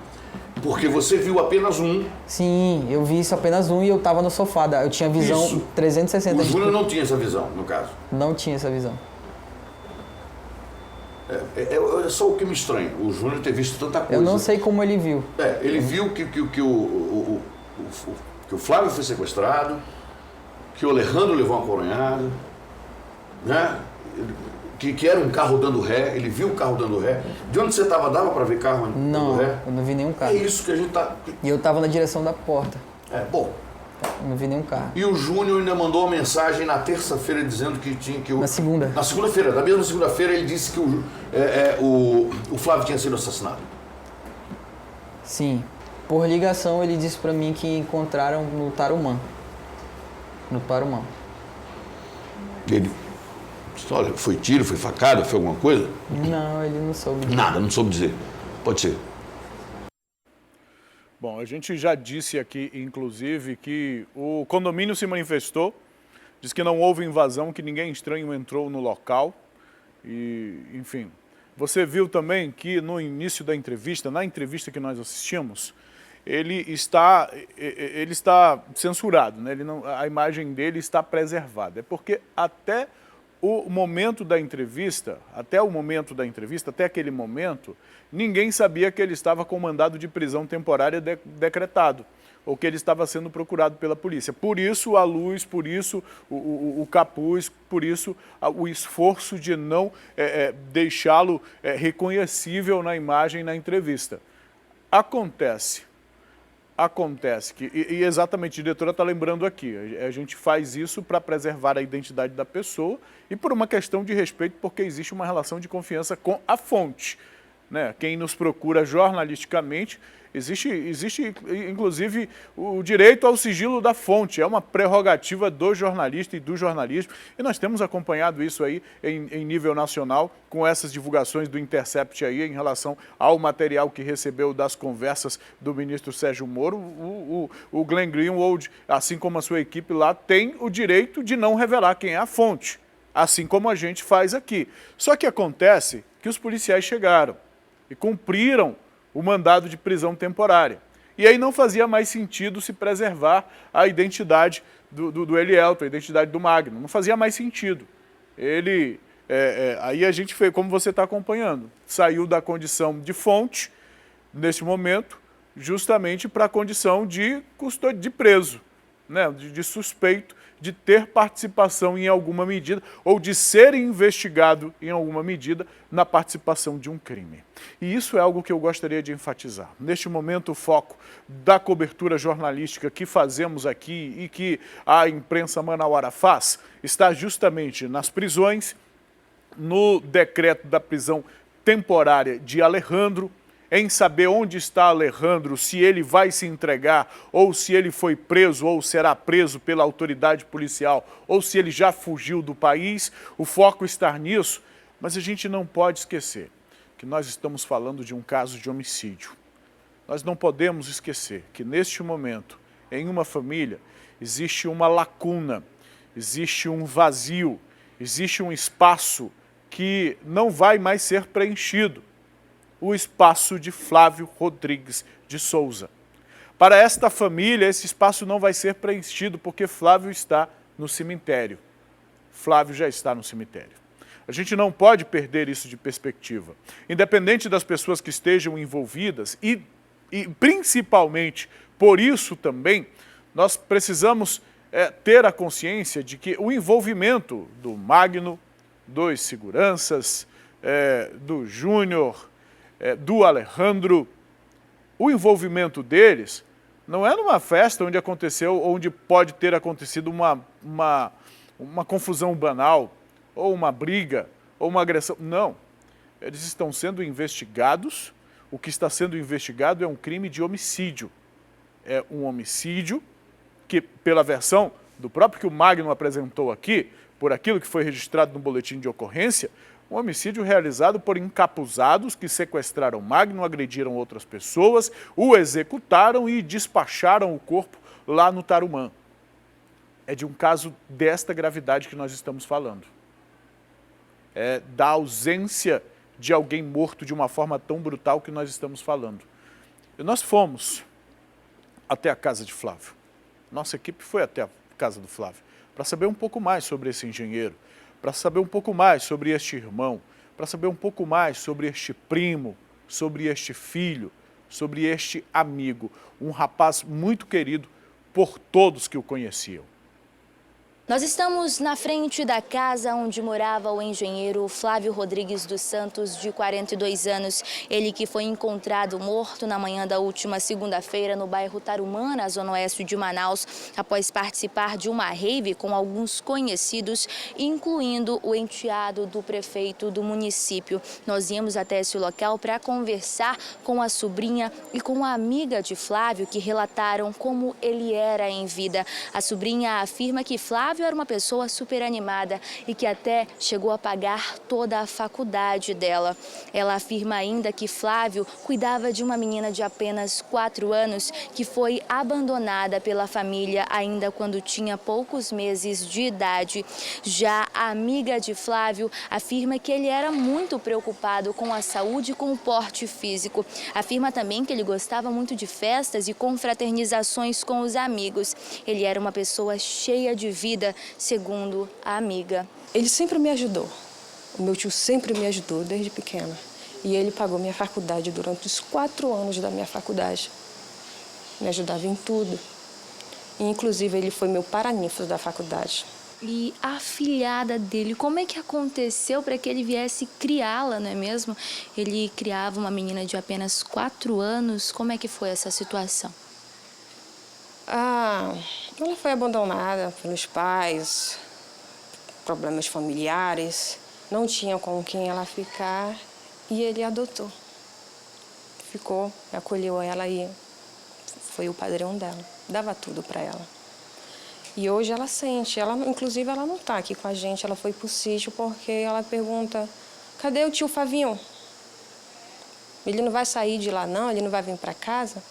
Porque você viu apenas um. Sim, eu vi isso apenas um e eu tava no sofá. Eu tinha visão 360. O Júnior não tinha essa visão, no caso? Não tinha essa visão. É só o que me estranha, o Júnior ter visto tanta coisa. Eu não sei como ele viu. Ele viu que o Flávio foi sequestrado, que o Alejandro levou uma coronhada, né? Que era um carro dando ré, ele viu o carro dando ré. De onde você estava, dava para ver carro dando ré? Não, eu não vi nenhum carro. É isso que a gente tá... E eu estava na direção da porta. Bom. Eu não vi nenhum carro. E o Júnior ainda mandou uma mensagem na terça-feira dizendo que tinha que... Na segunda. Na segunda-feira, na mesma segunda-feira, ele disse que o Flávio tinha sido assassinado. Sim. Por ligação, ele disse para mim que encontraram no Tarumã. No Tarumã. Ele... Olha, foi tiro, foi facada, foi alguma coisa? Não, ele não soube dizer. Nada, não soube dizer. Pode ser. Bom, a gente já disse aqui, inclusive, que o condomínio se manifestou, diz que não houve invasão, que ninguém estranho entrou no local e, enfim. Você viu também que no início da entrevista, na entrevista que nós assistimos, ele está censurado, né? A imagem dele está preservada. É porque até o momento da entrevista, até aquele momento, ninguém sabia que ele estava com mandado de prisão temporária decretado, ou que ele estava sendo procurado pela polícia. Por isso a luz, por isso o capuz, por isso o esforço de não deixá-lo reconhecível na imagem, na entrevista. Acontece que, e exatamente, a diretora está lembrando aqui, a gente faz isso para preservar a identidade da pessoa e por uma questão de respeito, porque existe uma relação de confiança com a fonte, né? Quem nos procura jornalisticamente, existe inclusive o direito ao sigilo da fonte, é uma prerrogativa do jornalista e do jornalismo, e nós temos acompanhado isso aí em nível nacional, com essas divulgações do Intercept aí em relação ao material que recebeu das conversas do ministro Sérgio Moro. O Glenn Greenwald, assim como a sua equipe lá, tem o direito de não revelar quem é a fonte, assim como a gente faz aqui. Só que acontece que os policiais chegaram e cumpriram o mandado de prisão temporária. E aí não fazia mais sentido se preservar a identidade do Elielto, a identidade do Magno. Não fazia mais sentido. Aí a gente fez, como você está acompanhando, saiu da condição de fonte, neste momento, justamente para a condição de preso, né? de suspeito de ter participação em alguma medida ou de ser investigado em alguma medida na participação de um crime. E isso é algo que eu gostaria de enfatizar. Neste momento, o foco da cobertura jornalística que fazemos aqui e que a imprensa manauara faz está justamente nas prisões, no decreto da prisão temporária de Alejandro, em saber onde está Alejandro, se ele vai se entregar, ou se ele foi preso, ou será preso pela autoridade policial, ou se ele já fugiu do país. O foco está nisso, mas a gente não pode esquecer que nós estamos falando de um caso de homicídio. Nós não podemos esquecer que neste momento, em uma família, existe uma lacuna, existe um vazio, existe um espaço que não vai mais ser preenchido. O espaço de Flávio Rodrigues de Souza. Para esta família, esse espaço não vai ser preenchido porque Flávio está no cemitério. Flávio já está no cemitério. A gente não pode perder isso de perspectiva. Independente das pessoas que estejam envolvidas e principalmente por isso também, nós precisamos ter a consciência de que o envolvimento do Magno, dos seguranças, do Júnior, do Alejandro, o envolvimento deles não é numa festa onde pode ter acontecido uma confusão banal, ou uma briga, ou uma agressão. Não, eles estão sendo investigados, o que está sendo investigado é um crime de homicídio. É um homicídio que, pela versão do próprio que o Magno apresentou aqui, por aquilo que foi registrado no boletim de ocorrência, um homicídio realizado por encapuzados que sequestraram Magno, agrediram outras pessoas, o executaram e despacharam o corpo lá no Tarumã. É de um caso desta gravidade que nós estamos falando. É da ausência de alguém morto de uma forma tão brutal que nós estamos falando. E nós fomos até a casa de Flávio. Nossa equipe foi até a casa do Flávio para saber um pouco mais sobre esse engenheiro, para saber um pouco mais sobre este irmão, para saber um pouco mais sobre este primo, sobre este filho, sobre este amigo, um rapaz muito querido por todos que o conheciam. Nós estamos na frente da casa onde morava o engenheiro Flávio Rodrigues dos Santos, de 42 anos. Ele que foi encontrado morto na manhã da última segunda-feira no bairro Tarumã, na zona oeste de Manaus, após participar de uma rave com alguns conhecidos, incluindo o enteado do prefeito do município. Nós íamos até esse local para conversar com a sobrinha e com a amiga de Flávio, que relataram como ele era em vida. A sobrinha afirma que Flávio Flávio era uma pessoa super animada e que até chegou a pagar toda a faculdade dela. Ela afirma ainda que Flávio cuidava de uma menina de apenas 4 anos que foi abandonada pela família ainda quando tinha poucos meses de idade. Já a amiga de Flávio afirma que ele era muito preocupado com a saúde e com o porte físico. Afirma também que ele gostava muito de festas e confraternizações com os amigos. Ele era uma pessoa cheia de vida, segundo a amiga. Ele sempre me ajudou. O meu tio sempre me ajudou desde pequena. E ele pagou minha faculdade durante os 4 anos da minha faculdade. Me ajudava em tudo. E, inclusive, ele foi meu paraninfo da faculdade. E a afilhada dele, como é que aconteceu para que ele viesse criá-la, não é mesmo? Ele criava uma menina de apenas 4 anos. Como é que foi essa situação? Ela foi abandonada pelos pais, problemas familiares, não tinha com quem ela ficar e ele adotou. Ficou, acolheu ela e foi o padrão dela, dava tudo para ela. E hoje ela sente, inclusive ela não está aqui com a gente, ela foi pro sítio porque ela pergunta, cadê o tio Flavinho? Ele não vai sair de lá não, ele não vai vir para casa?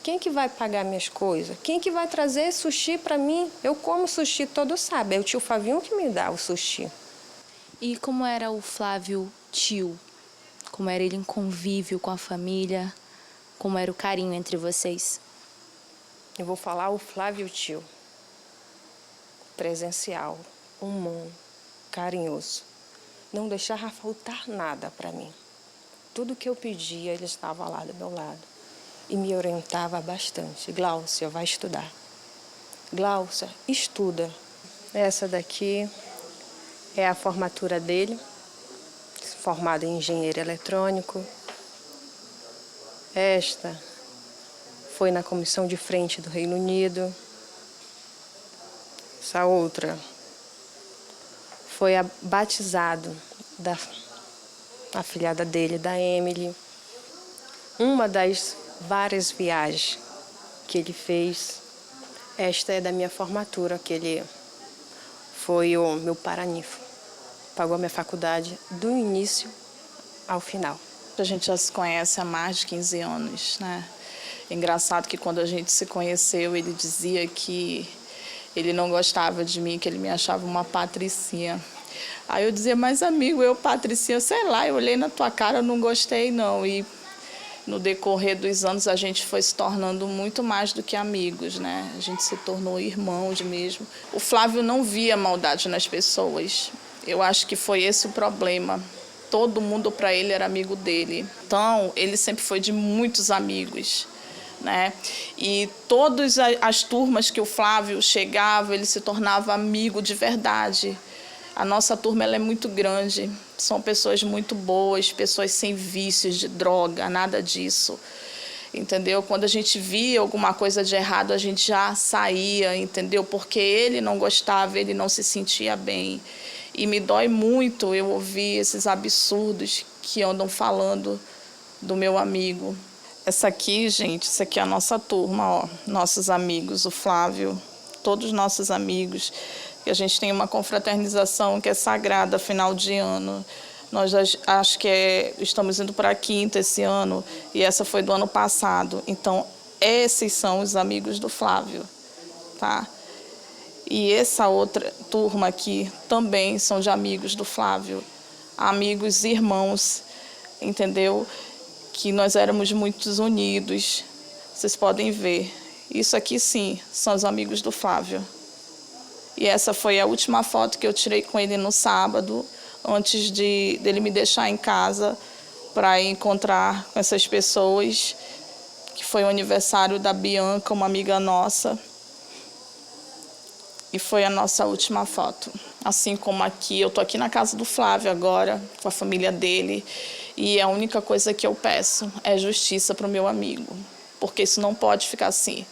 Quem que vai pagar minhas coisas? Quem que vai trazer sushi para mim? Eu como sushi todo sábado, é o tio Flavinho que me dá o sushi. E como era o Flávio tio? Como era ele em convívio com a família? Como era o carinho entre vocês? Eu vou falar o Flávio tio. Presencial, humano, carinhoso. Não deixava faltar nada para mim. Tudo que eu pedia, ele estava lá do meu lado. E me orientava bastante. Gláucia, vai estudar. Gláucia, estuda. Essa daqui é a formatura dele, formado em engenheiro eletrônico. Esta foi na comissão de frente do Reino Unido. Essa outra foi a batizado da afilhada dele, da Emily. Uma das várias viagens que ele fez. Esta é da minha formatura, que ele foi o meu paraninfo. Pagou a minha faculdade do início ao final. A gente já se conhece há mais de 15 anos, né? Engraçado que quando a gente se conheceu, ele dizia que ele não gostava de mim, que ele me achava uma patricinha. Aí eu dizia, mas amigo, eu patricinha, sei lá, eu olhei na tua cara, eu não gostei não. E no decorrer dos anos a gente foi se tornando muito mais do que amigos, né? A gente se tornou irmãos mesmo. O Flávio não via maldade nas pessoas. Eu acho que foi esse o problema. Todo mundo para ele era amigo dele. Então, ele sempre foi de muitos amigos, né? E todas as turmas que o Flávio chegava, ele se tornava amigo de verdade. A nossa turma ela é muito grande, são pessoas muito boas, pessoas sem vícios de droga, nada disso, entendeu? Quando a gente via alguma coisa de errado, a gente já saía, entendeu? Porque ele não gostava, ele não se sentia bem. E me dói muito eu ouvir esses absurdos que andam falando do meu amigo. Essa aqui, gente, essa aqui é a nossa turma, ó, nossos amigos, o Flávio, todos os nossos amigos. Que a gente tem uma confraternização que é sagrada, final de ano. Nós acho que estamos indo para a 5ª esse ano e essa foi do ano passado. Então, esses são os amigos do Flávio, tá? E essa outra turma aqui também são de amigos do Flávio, amigos e irmãos, entendeu? Que nós éramos muito unidos, vocês podem ver. Isso aqui, sim, são os amigos do Flávio. E essa foi a última foto que eu tirei com ele no sábado, antes dele me deixar em casa para encontrar com essas pessoas, que foi o aniversário da Bianca, uma amiga nossa. E foi a nossa última foto. Assim como aqui, eu tô aqui na casa do Flávio agora, com a família dele, e a única coisa que eu peço é justiça para o meu amigo, porque isso não pode ficar assim.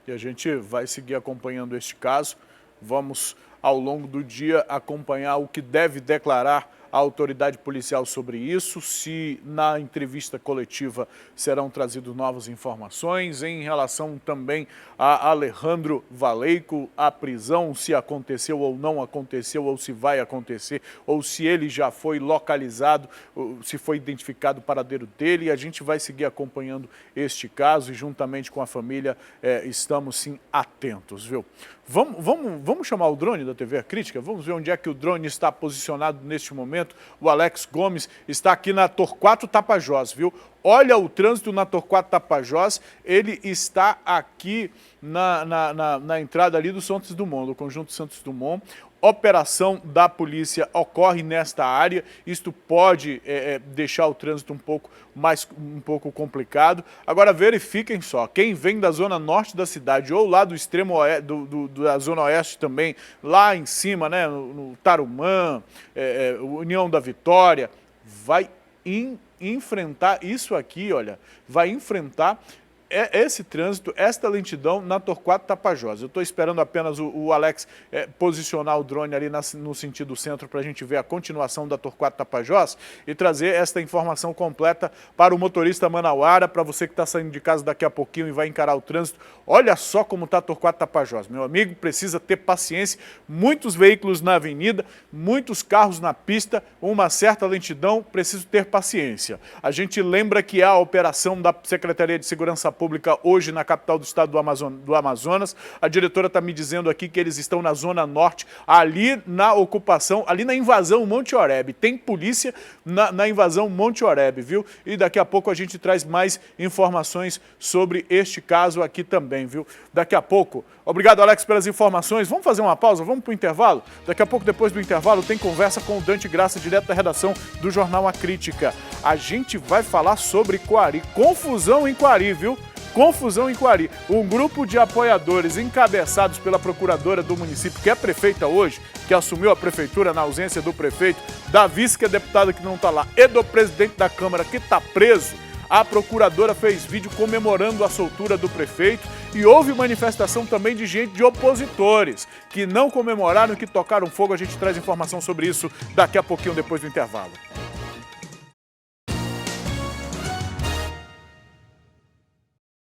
E a gente vai seguir acompanhando este caso. Vamos, ao longo do dia, acompanhar o que deve declarar a autoridade policial sobre isso, se na entrevista coletiva serão trazidas novas informações em relação também a Alejandro Valeico, a prisão, se aconteceu ou não aconteceu, ou se vai acontecer, ou se ele já foi localizado, se foi identificado o paradeiro dele. A gente vai seguir acompanhando este caso e juntamente com a família estamos sim atentos, viu? Vamos chamar o drone da TV A Crítica? Vamos ver onde é que o drone está posicionado neste momento. O Alex Gomes está aqui na Torquato Tapajós, viu? Olha o trânsito na Torquato Tapajós, ele está aqui na entrada ali do Santos Dumont, do Conjunto Santos Dumont. Operação da polícia ocorre nesta área, isto pode deixar o trânsito um pouco complicado. Agora verifiquem só, quem vem da zona norte da cidade ou lá do extremo da zona oeste também, lá em cima, né, no Tarumã, União da Vitória, vai enfrentar isso aqui, olha, vai enfrentar esse trânsito, esta lentidão na Torquato Tapajós. Eu estou esperando apenas o Alex posicionar o drone ali no sentido centro para a gente ver a continuação da Torquato Tapajós e trazer esta informação completa para o motorista manauara, para você que está saindo de casa daqui a pouquinho e vai encarar o trânsito. Olha só como está a Torquato Tapajós. Meu amigo, precisa ter paciência, muitos veículos na avenida, muitos carros na pista, uma certa lentidão, preciso ter paciência. A gente lembra que há a operação da Secretaria de Segurança Pública hoje na capital do estado do Amazonas. A diretora está me dizendo aqui que eles estão na zona norte, ali na ocupação, ali na invasão Monte Oreb. Tem polícia na invasão Monte Oreb, viu? E daqui a pouco a gente traz mais informações sobre este caso aqui também, viu? Daqui a pouco. Obrigado, Alex, pelas informações. Vamos fazer uma pausa? Vamos para o intervalo? Daqui a pouco, depois do intervalo, tem conversa com o Dante Graça, direto da redação do Jornal A Crítica. A gente vai falar sobre Coari. Confusão em Coari, viu? Confusão em Coari. Um grupo de apoiadores encabeçados pela procuradora do município, que é prefeita hoje, que assumiu a prefeitura na ausência do prefeito, da vice, que é deputada que não está lá, e do presidente da Câmara, que está preso. A procuradora fez vídeo comemorando a soltura do prefeito e houve manifestação também de gente, de opositores, que não comemoraram e que tocaram fogo. A gente traz informação sobre isso daqui a pouquinho, depois do intervalo.